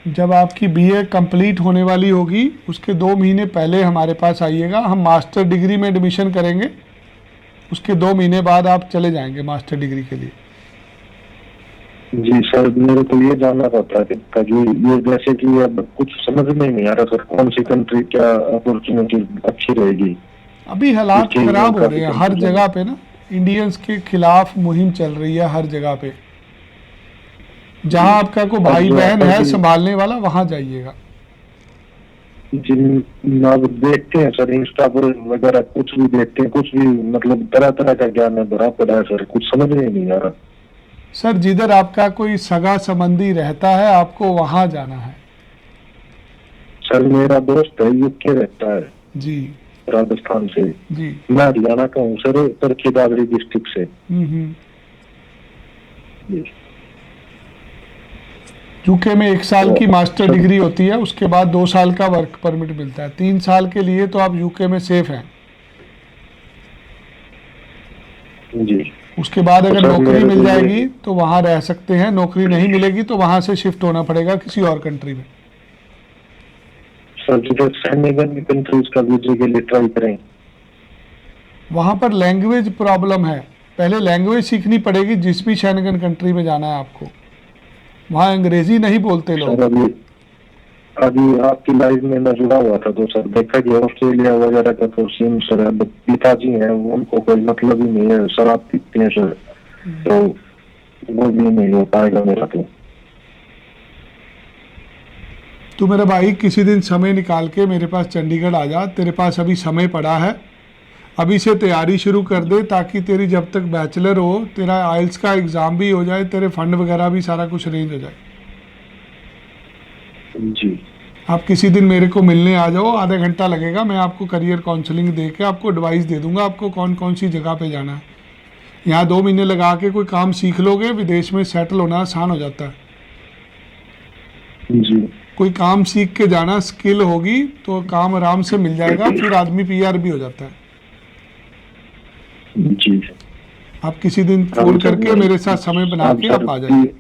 जब आपकी BA कंप्लीट होने वाली होगी, उसके 2 महीने पहले हमारे पास आइएगा, हम मास्टर डिग्री में एडमिशन करेंगे। उसके 2 महीने बाद आप चले जाएंगे मास्टर डिग्री के लिए। जी सर, मेरे को ये जानना पड़ता है ताकि ये जैसे कि अब कुछ समझ में नहीं आ रहा सर, कौन सी कंट्री क्या अपॉर्चुनिटी अच्छी रहेगी। अभी हालात इसके लिए खराब हो काफी रहे हैं हर कंफ्यूजन है। जगह पे ना। इंडियंस के खिलाफ मुहिम चल रही है हर जगह पे। जहां आपका कोई भाई अब बहन है अभी संभालने वाला वहां जाइएगा। जिन अब देखते हैं सर, इंस्टा पर वगैरह कुछ भी देखते हैं, कुछ भी मतलब तरह तरह का ज्ञान है भरा पड़ा है सर, कुछ समझ में नहीं आ रहा। सर जिधर आपका कोई सगा संबंधी रहता है आपको वहां जाना है। सर मेरा दोस्त है, यूके रहता है, जी राजस्थान से। जी। मैं हरियाणा का हूँ सर, तरखी दादरी डिस्ट्रिक्ट से। हम्म। जी। यूके में 1 साल की मास्टर सर, डिग्री होती है, उसके बाद 2 साल का वर्क परमिट मिलता है। 3 साल के लिए तो आप यूके में सेफ हैं। जी उसके बाद तो अगर सर नौकरी मेरे मिल को जाएगी ये तो वहां रह सकते हैं, नौकरी नहीं मिलेगी तो वहां से शिफ्ट होना पड़ेगा किसी और कंट्री में। सर जिधर सैनिक की कंट्रीज का वीजे के लिए ट्राई करें। वहां पर लैंग्वेज प्रॉब्लम है। पहले लैंग्वेज सीखनी पड़ेगी जिस भी शैंगन कंट्री में जाना है आपको। वहाँ अंग्रेजी नहीं बोलते सर लोग। अभी अभी आपकी लाइफ में मैं जुड़ा हुआ था तो सर देखा कि ऑस्ट्रेलिया वगैरह का तो सीन सर, अब पिताजी हैं उनको कोई मतलब ही नहीं है, शराब पीते हैं सर, तो वो भी नहीं हो पाएगा मेरा तो। तू मेरा भाई किसी दिन समय निकाल के मेरे पास चंडीगढ़ आ जा, तेरे पास अभी समय पड़ा है। अभी से तैयारी शुरू कर दे ताकि तेरी जब तक बैचलर हो तेरा आइल्स का एग्ज़ाम भी हो जाए, तेरे फंड वगैरह भी सारा कुछ अरेंज हो जाए। जी आप किसी दिन मेरे को मिलने आ जाओ, आधा घंटा लगेगा, मैं आपको करियर काउंसलिंग दे के आपको एडवाइस दे दूंगा आपको कौन कौन सी जगह पे जाना है। यहाँ 2 महीने लगा के कोई काम सीख लोगे, विदेश में सेटल होना आसान हो जाता है। जी कोई काम सीख के जाना, स्किल होगी तो काम आराम से मिल जाएगा, फिर आदमी पीआर भी हो जाता है। जी आप किसी दिन अब फोन सर करके मेरे साथ समय बना अब के सर आप आ जाइए।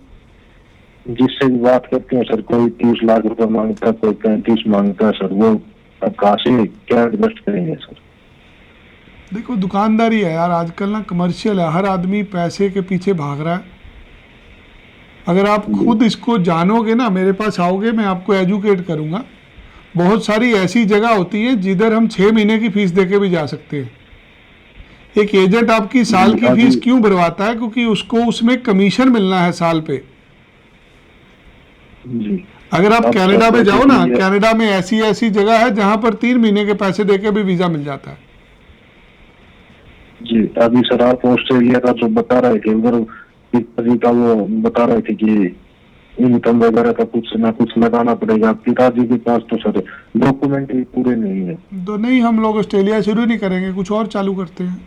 जिससे भी बात करते हैं सर, कोई 30 लाख रुपए मांगता है, कोई 35 मांगता है सर, वो अब कहाँ से क्या इन्वेस्ट करेंगे सर। देखो दुकानदारी है यार, आजकल ना कमर्शियल है, हर आदमी पैसे के पीछे भाग रहा है। अगर आप खुद इसको जानोगे ना, मेरे पास आओगे, मैं आपको एजुकेट करूंगा। बहुत सारी ऐसी जगह होती है जिधर हम 6 महीने की फीस देके भी जा सकते हैं। एक एजेंट आपकी साल की अभी फीस क्यों भरवाता है? क्योंकि उसको उसमें कमीशन मिलना है साल पे। जी अगर आप अब कनाडा सर में जाओ ना, जैसे कि कनाडा में ऐसी ऐसी जगह है जहां पर 3 महीने के पैसे देके भी वीजा मिल जाता है। जी अभी सर आप ऑस्ट्रेलिया का जो बता रहे थे, उधर पिताजी का वो बता रहे थे कि इनकम वगैरह का कुछ ना कुछ लगाना पड़ेगा। पिताजी के पास तो सर डॉक्यूमेंट ही पूरे नहीं है। तो नहीं, हम लोग ऑस्ट्रेलिया शुरू नहीं करेंगे, कुछ और चालू करते हैं।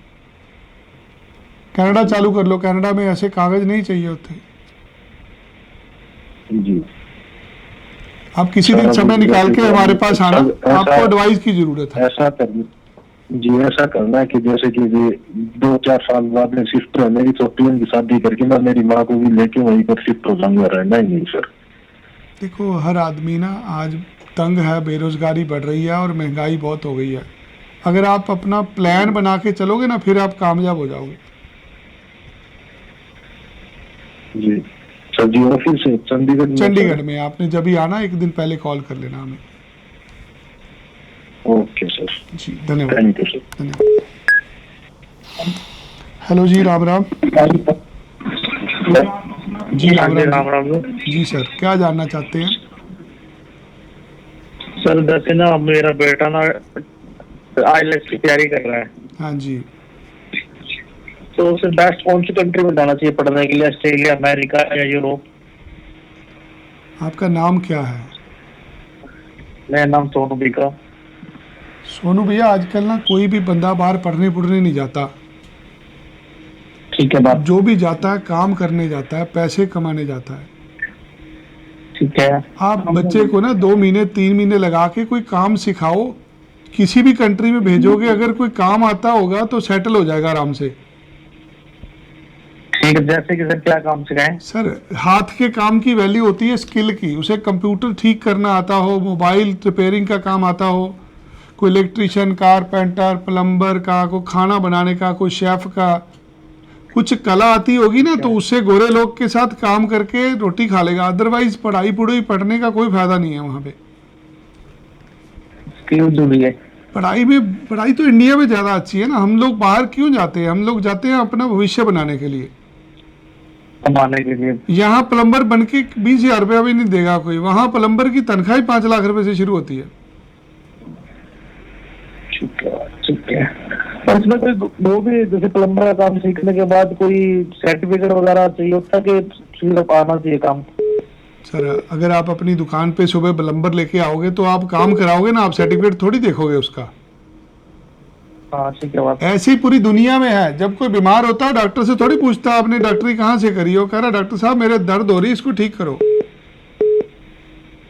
कनाडा चालू कर लो, कनाडा में ऐसे कागज नहीं चाहिए होते। जी आप किसी सर दिन अब समय निकाल के जैसे कि हमारे पास आना, ऐसा आपको एडवाइस की जरूरत है। ऐसा कर जी ऐसा करना है कि जैसे कि 2-4 साल बाद में शिफ्ट है मेरी, तो टीम की शादी करके मैं मेरी माँ को भी लेके वहीं पर शिफ्ट हो जाऊंगा, रहना ही नहीं सर। देखो हर आदमी ना आज तंग है, बेरोजगारी बढ़ रही है और महंगाई बहुत हो गई है। अगर आप अपना प्लान बना के चलोगे ना, फिर आप कामयाब हो जाओगे। जी सर जी ऑफिस है चंडीगढ़ में। चंडीगढ़ में आपने जब भी आना, एक दिन पहले कॉल कर लेना हमें। ओके सर, जी धन्यवाद। Thank you sir. धन्यवाद। हेलो जी, राम राम। जी राम राम जी। जी सर, क्या जानना चाहते हैं? सर जैसे ना मेरा बेटा ना आईएलटीएस की तैयारी कर रहा है, हाँ जी। तो उसे बेस्ट कौन सी कंट्री में जाना चाहिए पढ़ने के लिए? ऑस्ट्रेलिया, अमेरिका या यूरोप? आपका नाम क्या है? मेरा नाम सोनू बीका। सोनू भैया, आजकल ना कोई भी बंदा बाहर पढ़ने पुढ़ने नहीं जाता। ठीक है बात, जो भी जाता है काम करने जाता है, पैसे कमाने जाता है। ठीक है। आप बच्चे को ना 2 महीने 3 महीने लगा के कोई काम सिखाओ, किसी भी कंट्री में भेजोगे, अगर कोई काम आता होगा तो सेटल हो जाएगा आराम से। ठीक है, जैसे कि सर क्या काम सिखाएं? सर हाथ के काम की वैल्यू होती है स्किल की। उसे कंप्यूटर ठीक करना आता हो, मोबाइल रिपेयरिंग का काम आता हो, कोई इलेक्ट्रिशियन, कारपेंटर, प्लम्बर का, कोई खाना बनाने का, कोई शेफ का, कुछ कला आती होगी ना, तो उससे गोरे लोग के साथ काम करके रोटी खा लेगा, अदरवाइज पढ़ाई पुढ़ाई पढ़ने का कोई फायदा नहीं है वहाँ पे। स्किल जो भी है। पढ़ाई तो इंडिया में ज़्यादा अच्छी है ना, हम लोग बाहर क्यों जाते हैं? हम लोग जाते हैं अपना भविष्य बनाने के लिए, कमाने के लिए। यहाँ प्लम्बर बन के 20,000 रुपया भी नहीं देगा कोई, वहाँ प्लम्बर की तनख्वाह ही 5 लाख रुपए से शुरू होती है। ठीक है, ठीक है। और इसमें कोई वो भी, जैसे प्लम्बर का काम सीखने के बाद कोई सर्टिफिकेट वगैरह चाहिए होता है कि सिर्फ आना चाहिए काम? सर अगर आप अपनी दुकान पे सुबह प्लम्बर लेके आओगे तो आप काम कराओगे ना, आप सर्टिफिकेट थोड़ी देखोगे उसका। हाँ ठीक है बात। ऐसी ही पूरी दुनिया में है, जब कोई बीमार होता है डॉक्टर से थोड़ी पूछता आपने डॉक्टरी कहाँ से करी हो, कह रहा डॉक्टर साहब मेरे दर्द हो रही है, इसको ठीक करो।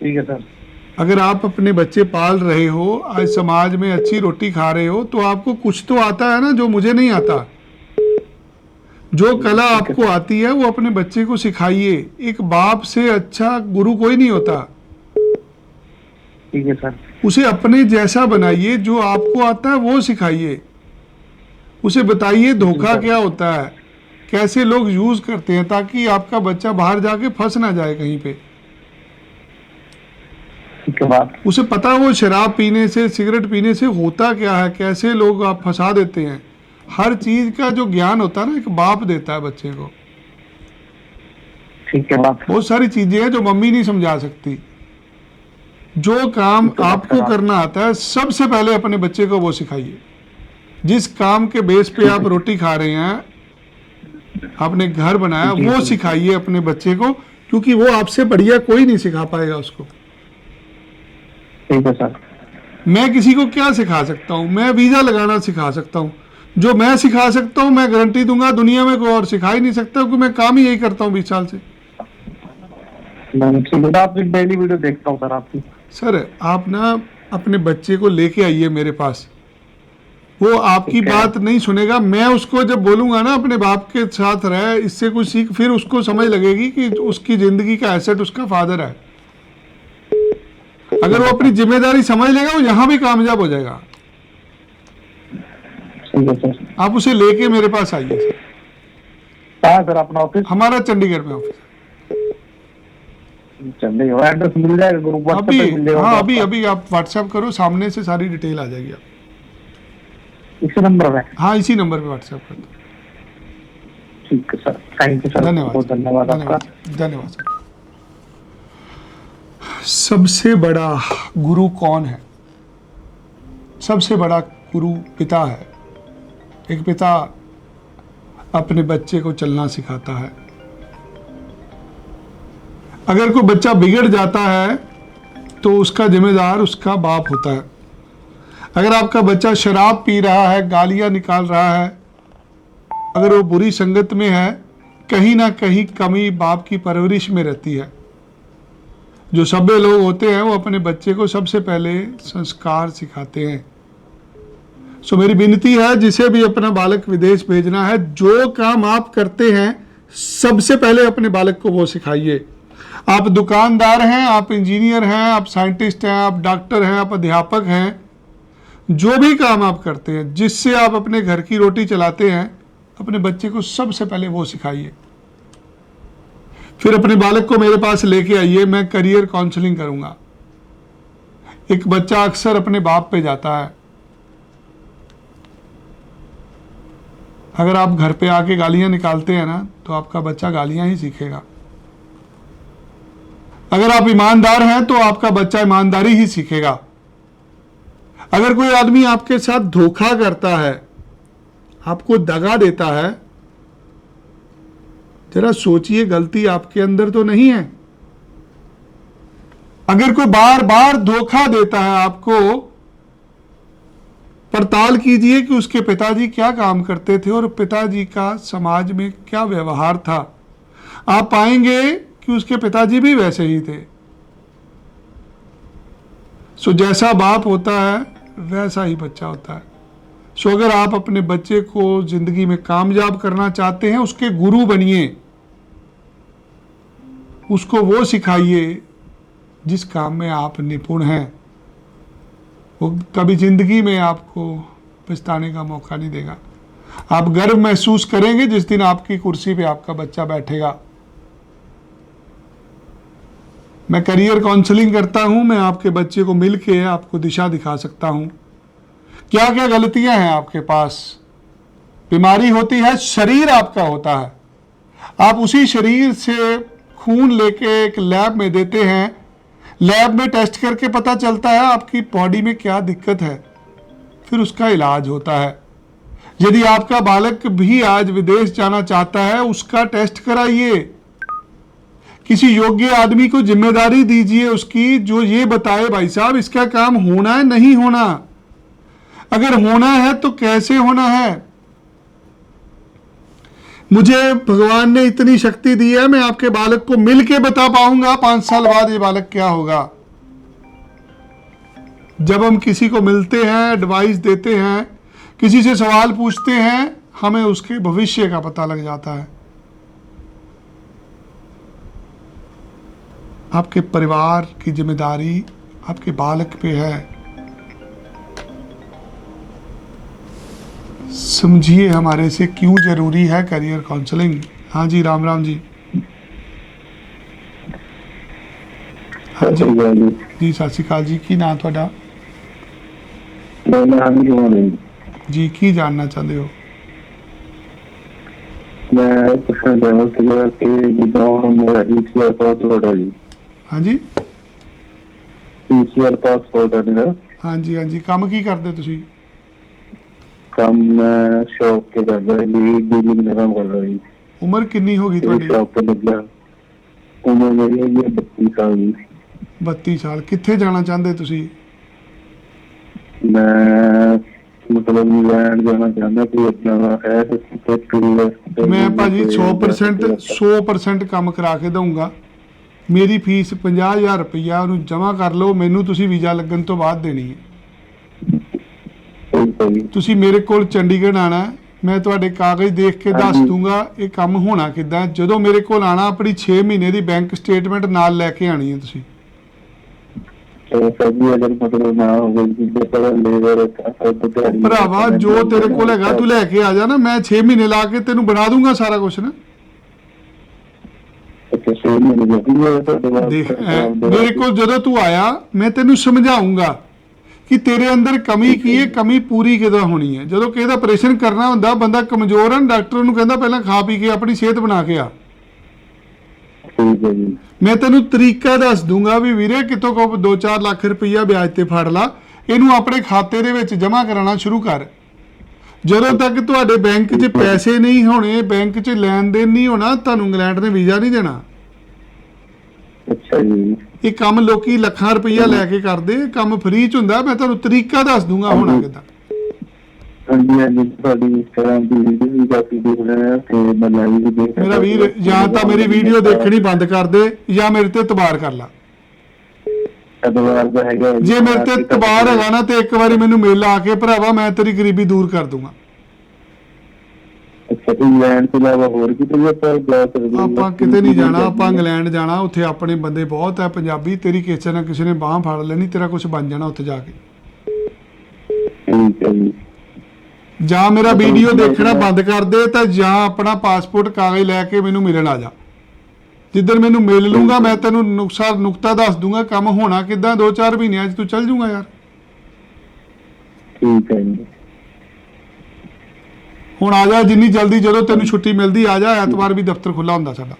ठीक है सर। अगर आप अपने बच्चे पाल रहे हो, आज समाज में अच्छी रोटी खा रहे हो, तो आपको कुछ तो आता है ना जो मुझे नहीं आता। जो कला आपको आती है वो अपने बच्चे को सिखाइए। एक बाप से अच्छा गुरु कोई नहीं होता। ठीक है सर। उसे अपने जैसा बनाइए, जो आपको आता है वो सिखाइए। उसे बताइए धोखा क्या होता है, कैसे लोग यूज करते हैं, ताकि आपका बच्चा बाहर जाके फंस ना जाए कहीं पे। ठीक है बात। उसे पता वो शराब पीने से, सिगरेट पीने से होता क्या है, कैसे लोग आप फंसा देते हैं। हर चीज का जो ज्ञान होता है ना, एक बाप देता है बच्चे को। ठीक है बात। बहुत सारी चीजें हैं जो मम्मी नहीं समझा सकती। जो काम आपको करना आता है, सबसे पहले अपने बच्चे को वो सिखाइए। जिस काम के बेस पे आप रोटी खा रहे हैं, आपने घर बनाया, वो सिखाइए अपने बच्चे को, क्योंकि वो आपसे बढ़िया कोई नहीं सिखा पाएगा उसको। ठीक है सर। मैं किसी को क्या सिखा सकता हूँ? मैं वीजा लगाना सिखा सकता हूँ। जो मैं सिखा सकता हूँ, मैं गारंटी दूंगा दुनिया में कोई और सिखा ही नहीं सकता, क्योंकि मैं काम ही यही करता हूँ 20 साल से। आपकी डेली वीडियो देखता हूँ सर आपकी। सर आप ना अपने बच्चे को लेके आइए मेरे पास, वो आपकी बात नहीं सुनेगा। मैं उसको जब बोलूंगा ना अपने बाप के साथ रहे, इससे कुछ सीख, फिर उसको समझ लगेगी कि उसकी जिंदगी का एसेट उसका फादर है। अगर वो अपनी जिम्मेदारी समझ लेगा, वो यहाँ भी कामयाब हो जाएगा। ठीक है सर। आप उसे लेके मेरे पास आइए सर। कहाँ सर अपना ऑफिस? हमारा चंडीगढ़ में ऑफिस। चंडीगढ़। एड्रेस मिल जाएगा ग्रुप व्हाट्सएप पे मिल जाएगा? हाँ अभी आप व्हाट्सएप करो, सामने से सारी डिटेल आ जाएगी आप। इसी नंबर पे? हाँ इसी नंबर पे व्हाट्सएप कर दो। ठीक है सर, थैंक यू सर। धन्यवाद, बहुत धन्यवाद आपका। धन्यवाद सर। सबसे बड़ा गुरु कौन है? सबसे बड़ा गुरु पिता है। एक पिता अपने बच्चे को चलना सिखाता है। अगर कोई बच्चा बिगड़ जाता है तो उसका जिम्मेदार उसका बाप होता है। अगर आपका बच्चा शराब पी रहा है, गालियां निकाल रहा है, अगर वो बुरी संगत में है, कहीं ना कहीं कमी बाप की परवरिश में रहती है। जो सभ्य लोग होते हैं वो अपने बच्चे को सबसे पहले संस्कार सिखाते हैं। सो मेरी विनती है, जिसे भी अपना बालक विदेश भेजना है, जो काम आप करते हैं सबसे पहले अपने बालक को वो सिखाइए। आप दुकानदार हैं, आप इंजीनियर हैं, आप साइंटिस्ट हैं, आप डॉक्टर हैं, आप अध्यापक हैं, जो भी काम आप करते हैं जिससे आप अपने घर की रोटी चलाते हैं, अपने बच्चे को सबसे पहले वो सिखाइए। फिर अपने बालक को मेरे पास लेके आइए, मैं करियर काउंसलिंग करूंगा। एक बच्चा अक्सर अपने बाप पे जाता है। अगर आप घर पे आके गालियां निकालते हैं ना, तो आपका बच्चा गालियां ही सीखेगा। अगर आप ईमानदार हैं तो आपका बच्चा ईमानदारी ही सीखेगा। अगर कोई आदमी आपके साथ धोखा करता है, आपको दगा देता है, जरा सोचिए गलती आपके अंदर तो नहीं है। अगर कोई बार बार धोखा देता है आपको, पड़ताल कीजिए कि उसके पिताजी क्या काम करते थे और पिताजी का समाज में क्या व्यवहार था। आप पाएंगे कि उसके पिताजी भी वैसे ही थे। सो जैसा बाप होता है वैसा ही बच्चा होता है। सो अगर आप अपने बच्चे को जिंदगी में कामयाब करना चाहते हैं, उसके गुरु बनिए। उसको वो सिखाइए जिस काम में आप निपुण हैं। वो कभी जिंदगी में आपको पछताने का मौका नहीं देगा। आप गर्व महसूस करेंगे जिस दिन आपकी कुर्सी पे आपका बच्चा बैठेगा। मैं करियर काउंसलिंग करता हूं, मैं आपके बच्चे को मिलके आपको दिशा दिखा सकता हूं। क्या क्या गलतियां हैं आपके पास। बीमारी होती है, शरीर आपका होता है, आप उसी शरीर से खून लेके एक लैब में देते हैं, लैब में टेस्ट करके पता चलता है आपकी बॉडी में क्या दिक्कत है, फिर उसका इलाज होता है। यदि आपका बालक भी आज विदेश जाना चाहता है, उसका टेस्ट कराइए, किसी योग्य आदमी को जिम्मेदारी दीजिए उसकी, जो ये बताए भाई साहब इसका काम होना है नहीं होना, अगर होना है तो कैसे होना है। मुझे भगवान ने इतनी शक्ति दी है, मैं आपके बालक को मिल के बता पाऊंगा 5 साल बाद ये बालक क्या होगा। जब हम किसी को मिलते हैं, एडवाइस देते हैं, किसी से सवाल पूछते हैं, हमें उसके भविष्य का पता लग जाता है। आपके परिवार की जिम्मेदारी आपके बालक पे है। समझिए हमारे से क्यों जरूरी है करियर काउंसलिंग। हाँ जी, राम राम जी। हाँ जी जी, सत श्री अकाल जी। की नाम थोड़ा जी, की जानना चाहते हो। मैं पुछना चाहना सीगा कि जिद्दां मेरा ECR पासवर्ड है जी, हाँ जी ECR पासवर्ड है मेरा। हाँ जी हाँ जी, काम की करते ਤੁਸੀਂ। काम मैं शॉप के कर रहा जी, डीलिंग का काम कर रहा जी। ਉਮਰ ਕਿੰਨੀ ਹੋ ਗਈ ਤੁਹਾਡੀ। शॉप पे लग गया, उम्र मेरी है ये 32 साल जी। 32 ਸਾਲ। ਕਿੱਥੇ ਜਾਣਾ ਚਾਹੁੰਦੇ ਤੁਸੀਂ। मैं मतलब इंग्लैंड जाना चाहता कि अपना है तो ਮੈਂ ਭਾਜੀ 100% ਕੰਮ ਕਰਾ ਕੇ ਦਊਂਗਾ। ਮੇਰੀ ਫੀਸ 50,000 ਰੁਪਈਆ ਉਹਨੂੰ ਜਮ੍ਹਾਂ ਕਰ ਲਓ, ਮੈਨੂੰ ਤੁਸੀਂ ਵੀਜ਼ਾ ਲੱਗਣ ਤੋਂ ਬਾਅਦ ਦੇਣੀ ਹੈ। ਤੁਸੀਂ ਮੇਰੇ ਕੋਲ ਚੰਡੀਗੜ੍ਹ ਆਣਾ, ਮੈਂ ਤੁਹਾਡੇ ਕਾਗਜ਼ ਦੇਖ ਕੇ ਦੱਸ ਦੂੰਗਾ ਇਹ ਕੰਮ ਹੋਣਾ ਕਿੱਦਾਂ। ਜਦੋਂ ਮੇਰੇ ਕੋਲ ਆਣਾ, ਆਪਣੀ 6 ਮਹੀਨੇ ਦੀ ਬੈਂਕ ਸਟੇਟਮੈਂਟ ਨਾਲ ਲੈ ਕੇ ਆਣੀ ਹੈ ਤੁਸੀਂ। ਭਰਾਵਾ ਜੋ ਤੇਰੇ ਕੋਲ ਹੈਗਾ ਤੂੰ ਲੈ ਕੇ ਆ ਜਾ ਨਾ, ਮੈਂ 6 ਮਹੀਨੇ ਲਾ ਕੇ ਤੈਨੂੰ ਬਣਾ ਦੂੰਗਾ ਸਾਰਾ ਕੁਝ ਨਾ। ਦੇਖ ਮੇਰੇ ਕੋਲ ਜਦੋਂ ਤੂੰ ਆਇਆ, ਮੈਂ ਤੈਨੂੰ ਸਮਝਾਉਂਗਾ ਕਿ ਤੇਰੇ ਅੰਦਰ ਕਮੀ ਕੀ ਹੈ, ਕਮੀ ਪੂਰੀ ਕਿਦਾਂ ਹੋਣੀ ਹੈ। ਜਦੋਂ ਕਿਸੇ ਦਾ ਆਪਰੇਸ਼ਨ ਕਰਨਾ ਹੁੰਦਾ, ਬੰਦਾ ਕਮਜ਼ੋਰ ਹੈ, ਡਾਕਟਰ ਨੂੰ ਕਹਿੰਦਾ ਪਹਿਲਾਂ ਖਾ ਪੀ ਕੇ ਆਪਣੀ ਸਿਹਤ ਬਣਾ ਕੇ ਆ। ਮੈਂ ਤੈਨੂੰ ਤਰੀਕਾ ਦੱਸ ਦੂੰਗਾ ਵੀ ਵੀਰੇ ਕਿਤੋਂ ਕੋ 2-4 ਲੱਖ ਰੁਪਈਆ ਵਿਆਜ ਤੇ ਫੜ ਲਾ, ਇਹਨੂੰ ਆਪਣੇ ਖਾਤੇ ਦੇ ਵਿੱਚ ਜਮ੍ਹਾਂ ਕਰਾਉਣਾ ਸ਼ੁਰੂ ਕਰ। ਜਦੋਂ ਤੱਕ ਤੁਹਾਡੇ ਬੈਂਕ 'ਚ ਪੈਸੇ ਨਹੀਂ ਹੋਣੇ, ਬੈਂਕ 'ਚ ਲੈਣ ਦੇਣ ਨਹੀਂ ਹੋਣਾ, ਤੁਹਾਨੂੰ ਇੰਗਲੈਂਡ ਨੇ ਵੀਜ਼ਾ ਨਹੀਂ ਦੇਣਾ। अच्छा जी, ਇਹ ਕੰਮ ਲੋਕੀ ਲੱਖਾਂ ਰੁਪਈਆ ਲੈ ਕੇ ਕਰਦੇ, ਕੰਮ ਫ੍ਰੀ 'ਚ ਹੁੰਦਾ। ਮੈਂ ਤੁਹਾਨੂੰ ਤਰੀਕਾ ਦੱਸ ਦੂੰਗਾ ਹੋਣਾ ਕਿੱਦਾਂ। ਮੇਰਾ ਵੀਰ ਜਾਂ ਤਾਂ ਮੇਰੀ ਵੀਡੀਓ ਦੇਖਣੀ ਬੰਦ ਕਰ ਦੇ ਜਾਂ ਮੇਰੇ ਤੇ ਇਤਬਾਰ ਕਰ ਲਾ। ਜੇ ਮੇਰੇ ਤੇ ਇਤਬਾਰ ਹੈਗਾ ਨਾ ਤੇ ਇੱਕ ਵਾਰੀ ਮੈਨੂੰ ਮਿਲ ਆ ਕੇ ਭਰਾਵਾ, ਮੈਂ ਤੇਰੀ ਗਰੀਬੀ ਦੂਰ ਕਰ ਦੂੰਗਾ। ਆਪਾਂ ਕਿਤੇ ਨਹੀਂ ਜਾਣਾ, ਆਪਾਂ ਇੰਗਲੈਂਡ ਜਾਣਾ। ਉੱਥੇ ਆਪਣੇ ਬੰਦੇ ਬਹੁਤ ਹੈ ਪੰਜਾਬੀ, ਤੇਰੀ ਕਿਸੇ ਨਾ ਕਿਸੇ ਨੇ ਬਾਂਹ ਫੜ ਲੈਣੀ, ਤੇਰਾ ਕੁਝ ਬਣ ਜਾਣਾ ਉੱਥੇ ਜਾ ਕੇ। ਜਾਂ ਮੇਰਾ ਵੀਡੀਓ ਦੇਖਣਾ ਬੰਦ ਕਰ ਦੇ ਤਾਂ ਜਾਂ ਆਪਣਾ ਪਾਸਪੋਰਟ ਕਾਗਜ਼ ਲੈ ਕੇ ਮੈਨੂੰ ਮਿਲਣ ਆ ਜਾ। ਜਿੱਦਣ ਮੈਨੂੰ ਮਿਲ ਲੂੰਗਾ ਮੈਂ ਤੈਨੂੰ ਨੁਕਤਾ ਦੱਸ ਦੂੰਗਾ ਕੰਮ ਹੋਣਾ ਕਿੱਦਾਂ। 2-4 ਮਹੀਨਿਆਂ 'ਚ ਤੂੰ ਚੱਲ ਜੂਗਾ ਯਾਰ। ठीक है जी। ਹੁਣ ਆ ਜਾ ਜਿੰਨੀ ਜਲਦੀ, ਜਦੋਂ ਤੈਨੂੰ ਛੁੱਟੀ ਮਿਲਦੀ ਆ ਜਾ। ਐਤਵਾਰ ਵੀ ਦਫ਼ਤਰ ਖੁੱਲਾ ਹੁੰਦਾ ਸਾਡਾ।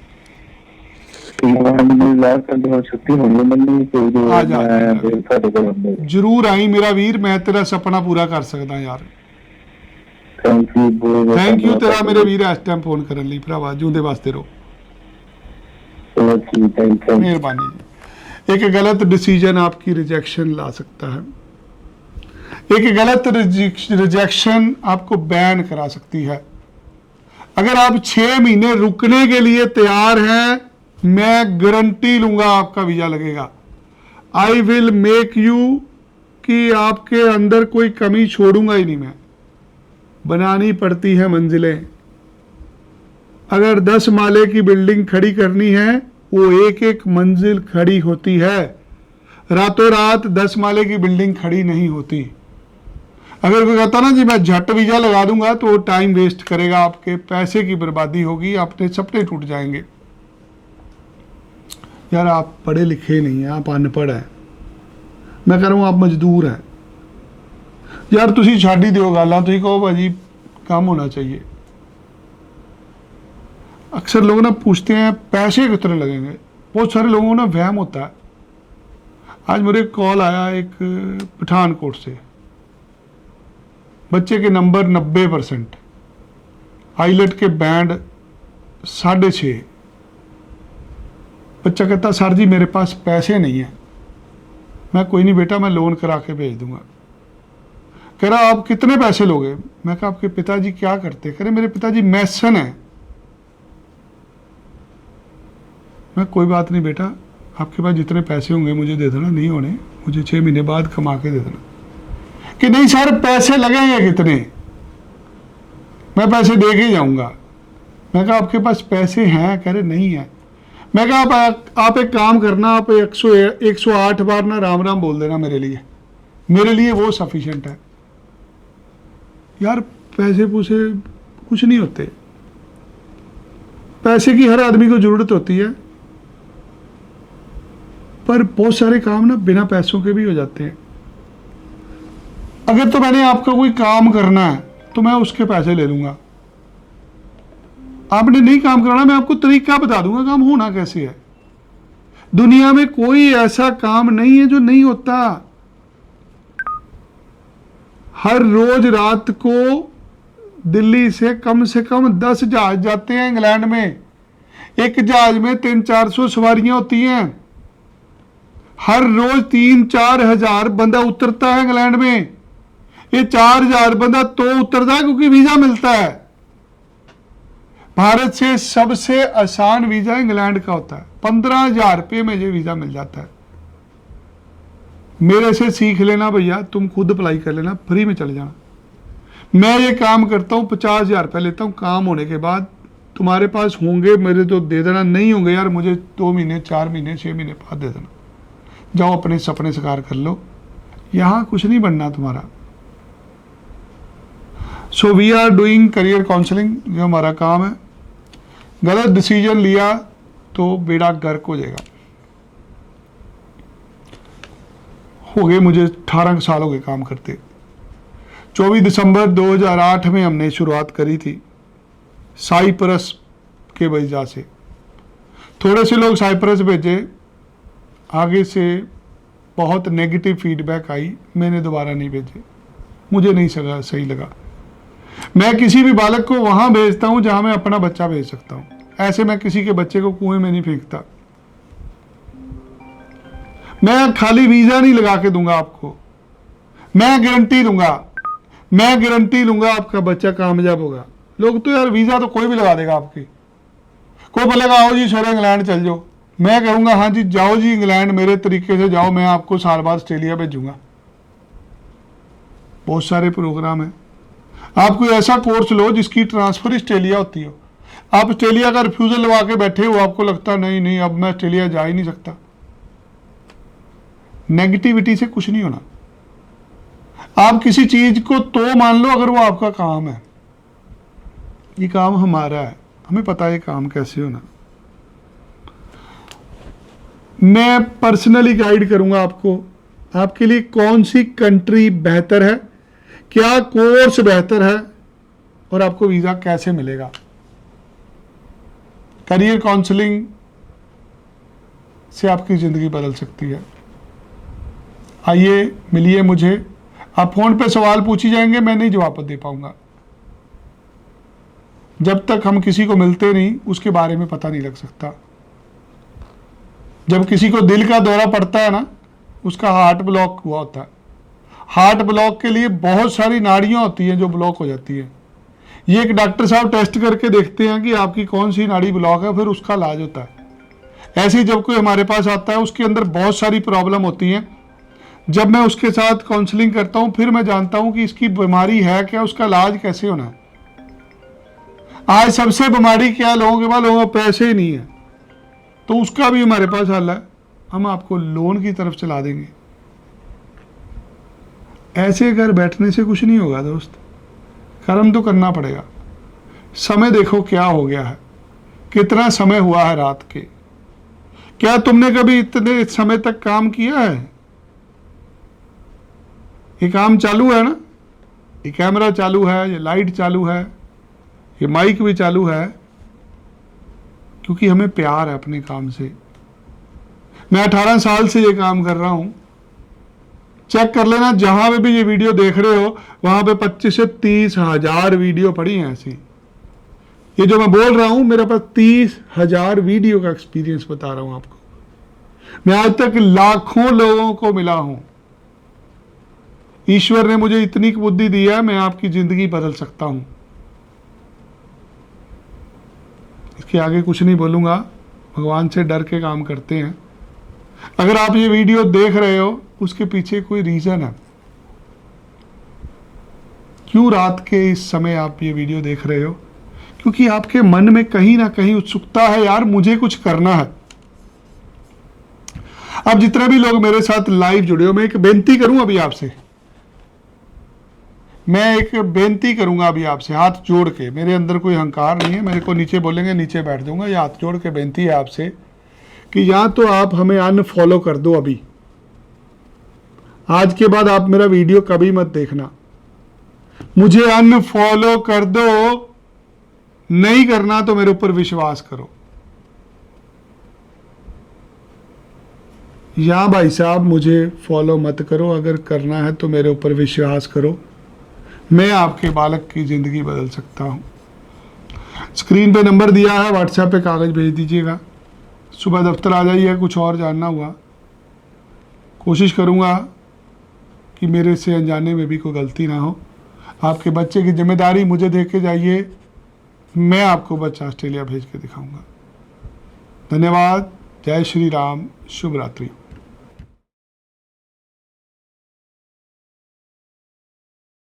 ਆ ਜਾ ਜਰੂਰ ਆਈ ਮੇਰਾ ਵੀਰ, ਮੈਂ ਤੇਰਾ ਸੁਪਨਾ ਪੂਰਾ ਕਰ ਸਕਦਾ ਯਾਰ। ਥੈਂਕ ਯੂ ਤੇਰਾ ਮੇਰੇ ਵੀਰ ਇਸ ਟਾਈਮ ਫੋਨ ਕਰਨ ਲਈ ਭਰਾਵਾ। ਜਿਉਂਦੇ ਵਾਸਤੇ ਰਹੋ, मेहरबानी। एक गलत डिसीजन आपकी रिजेक्शन ला सकता है, एक गलत रिजेक्शन आपको बैन करा सकती है। अगर आप 6 महीने रुकने के लिए तैयार हैं, मैं गारंटी लूंगा आपका वीजा लगेगा। आई विल मेक यू कि आपके अंदर कोई कमी छोड़ूंगा ही नहीं मैं। बनानी पड़ती है मंजिलें। अगर 10 माले की बिल्डिंग खड़ी करनी है, वो एक एक मंजिल खड़ी होती है। रातों रात 10 माले की बिल्डिंग खड़ी नहीं होती। अगर कोई कहता ना जी मैं झट वीज़ा लगा दूंगा तो वो टाइम वेस्ट करेगा, आपके पैसे की बर्बादी होगी, अपने सपने टूट जाएंगे। यार आप पढ़े लिखे नहीं हैं, आप अनपढ़ हैं, मैं कह रहा हूँ आप मजदूर हैं। यार तुसी छाड़ ही दिओ गालां, तुसी कहो भाजी काम होना चाहिए। अक्सर लोग ना पूछते हैं पैसे कितने लगेंगे, बहुत सारे लोगों को ना वहम होता है। आज मेरे कॉल आया एक पठानकोट से, बच्चे के नंबर 90%, आईलेट के बैंड 6.5। बच्चा कहता सर जी मेरे पास पैसे नहीं है। मैं कोई नहीं बेटा, मैं लोन करा के भेज दूंगा। कह रहा आप कितने पैसे लोगे? मैं कहा आपके पिताजी क्या करते? कह रहे मेरे पिताजी मैसन है। मैं कोई बात नहीं बेटा, आपके पास जितने पैसे होंगे मुझे दे देना, नहीं होने मुझे 6 महीने बाद कमा के दे देना। कि नहीं सर पैसे लगेंगे कितने, मैं पैसे दे के जाऊंगा। मैं कहा आपके पास पैसे हैं? कह रहे नहीं है। मैं कहा आप एक काम करना, आप 108 बार ना राम राम बोल देना मेरे लिए वो सफिशिएंट है। यार पैसे पूसे कुछ नहीं होते, पैसे की हर आदमी को जरूरत होती है, पर बहुत सारे काम ना बिना पैसों के भी हो जाते हैं। अगर तो मैंने आपका कोई काम करना है तो मैं उसके पैसे ले लूंगा। आपने नहीं काम करना, मैं आपको तरीका बता दूंगा काम होना कैसे है। दुनिया में कोई ऐसा काम नहीं है जो नहीं होता। हर रोज रात को दिल्ली से कम 10 जहाज जाते हैं इंग्लैंड में। एक जहाज में 300-400 सवारियां होती हैं। हर रोज 3-4 हजार बंदा उतरता है इंग्लैंड में। ये 4,000 बंदा तो उतरता है क्योंकि वीजा मिलता है। भारत से सबसे आसान वीजा इंग्लैंड का होता है, 15,000 रुपये में ये वीजा मिल जाता है। मेरे से सीख लेना भैया, तुम खुद अप्लाई कर लेना, फ्री में चले जाना। मैं ये काम करता हूँ, 50,000 रुपये लेता हूँ। काम होने के बाद तुम्हारे पास होंगे मेरे तो दे देना, नहीं होंगे यार मुझे 2 महीने 4 महीने 6 महीने बाद दे देना। जाओ अपने सपने साकार कर लो, यहाँ कुछ नहीं बनना तुम्हारा। So we are doing career counselling, जो हमारा काम है। गलत डिसीजन लिया तो बेड़ा गर्क हो जाएगा। हो गए मुझे 18 साल हो गए काम करते। 24 दिसंबर 2008 में हमने शुरुआत करी थी साइप्रस के वीज़ा से। थोड़े से लोग साइप्रस भेजे, आगे से बहुत नेगेटिव फीडबैक आई, मैंने दोबारा नहीं भेजे, मुझे नहीं सही लगा। मैं किसी भी बालक को वहां भेजता हूं जहां मैं अपना बच्चा भेज सकता हूं। ऐसे मैं किसी के बच्चे को कुएं में नहीं फेंकता। मैं खाली वीजा नहीं लगा के दूंगा आपको, मैं गारंटी दूंगा आपका बच्चा कामयाब होगा। लोग तो यार वीजा तो कोई भी लगा देगा आपकी। कोई बोलेगा आओ जी सर इंग्लैंड चल जाओ, मैं कहूंगा हाँ जी जाओ जी इंग्लैंड, मेरे तरीके से जाओ, मैं आपको साल बाद ऑस्ट्रेलिया भेजूंगा। बहुत सारे प्रोग्राम है। आप कोई ऐसा कोर्स लो जिसकी ट्रांसफर ऑस्ट्रेलिया होती हो। आप ऑस्ट्रेलिया का रिफ्यूजल लगा के बैठे हो, आपको लगता नहीं अब मैं ऑस्ट्रेलिया जा ही नहीं सकता। नेगेटिविटी से कुछ नहीं होना। आप किसी चीज को तो मान लो अगर वो आपका काम है। ये काम हमारा है, हमें पता है ये काम कैसे होना। मैं पर्सनली गाइड करूंगा आपको, आपके लिए कौन सी कंट्री बेहतर है, क्या कोर्स बेहतर है और आपको वीजा कैसे मिलेगा। करियर काउंसलिंग से आपकी जिंदगी बदल सकती है। आइए मिलिए मुझे। आप फोन पे सवाल पूछी जाएंगे, मैं नहीं जवाब दे पाऊंगा। जब तक हम किसी को मिलते नहीं उसके बारे में पता नहीं लग सकता। जब किसी को दिल का दौरा पड़ता है ना, उसका हार्ट ब्लॉक हुआ होता है। हार्ट ब्लॉक के लिए बहुत सारी नाड़ियां होती हैं जो ब्लॉक हो जाती है। ये एक डॉक्टर साहब टेस्ट करके देखते हैं कि आपकी कौन सी नाड़ी ब्लॉक है, फिर उसका इलाज होता है। ऐसे ही जब कोई हमारे पास आता है उसके अंदर बहुत सारी प्रॉब्लम होती हैं। जब मैं उसके साथ काउंसलिंग करता हूं फिर मैं जानता हूं कि इसकी बीमारी है क्या, उसका इलाज कैसे होना है। आज सबसे बीमारी क्या, लोगों के पास लोगों को पैसे ही नहीं है, तो उसका भी हमारे पास हल है। हम आपको लोन की तरफ चला देंगे। ऐसे घर बैठने से कुछ नहीं होगा दोस्त, कर्म तो करना पड़ेगा। समय देखो क्या हो गया है, कितना समय हुआ है रात के। क्या तुमने कभी इतने समय तक काम किया है? ये काम चालू है ना, ये कैमरा चालू है, ये लाइट चालू है, ये माइक भी चालू है, क्योंकि हमें प्यार है अपने काम से। मैं 18 साल से ये काम कर रहा हूं। चेक कर लेना, जहां पे भी ये वीडियो देख रहे हो वहां पे 25 से 30 हजार वीडियो पड़ी हैं ऐसी। ये जो मैं बोल रहा हूं, मेरे पास 30,000 वीडियो का एक्सपीरियंस बता रहा हूं आपको। मैं आज तक लाखों लोगों को मिला हूं। ईश्वर ने मुझे इतनी बुद्धि दी है, मैं आपकी जिंदगी बदल सकता हूं। इसके आगे कुछ नहीं बोलूंगा, भगवान से डर के काम करते हैं। अगर आप ये वीडियो देख रहे हो, उसके पीछे कोई रीजन है। क्यों रात के इस समय आप ये वीडियो देख रहे हो? क्योंकि आपके मन में कहीं ना कहीं उत्सुकता है, यार मुझे कुछ करना है। अब जितने भी लोग मेरे साथ लाइव जुड़े हो, मैं एक बेनती करूं अभी आपसे, मैं एक बेनती करूंगा अभी आपसे, हाथ जोड़ के। मेरे अंदर कोई अहंकार नहीं है, मेरे को नीचे बोलेंगे नीचे बैठ जाऊंगा। ये हाथ जोड़ के बेनती है आपसे कि या तो आप हमें अनफॉलो कर दो अभी, आज के बाद आप मेरा वीडियो कभी मत देखना। मुझे अनफॉलो कर दो, नहीं करना तो मेरे ऊपर विश्वास करो। या भाई साहब मुझे फॉलो मत करो, अगर करना है तो मेरे ऊपर विश्वास करो। मैं आपके बालक की ज़िंदगी बदल सकता हूँ। स्क्रीन पे नंबर दिया है, व्हाट्सएप पे कागज़ भेज दीजिएगा। सुबह दफ्तर आ जाइए, कुछ और जानना हुआ। कोशिश करूँगा कि मेरे से अनजाने में भी कोई गलती ना हो। आपके बच्चे की जिम्मेदारी मुझे दे के जाइए, मैं आपको बच्चा ऑस्ट्रेलिया भेज के दिखाऊँगा। धन्यवाद। जय श्री राम। शुभ रात्रि।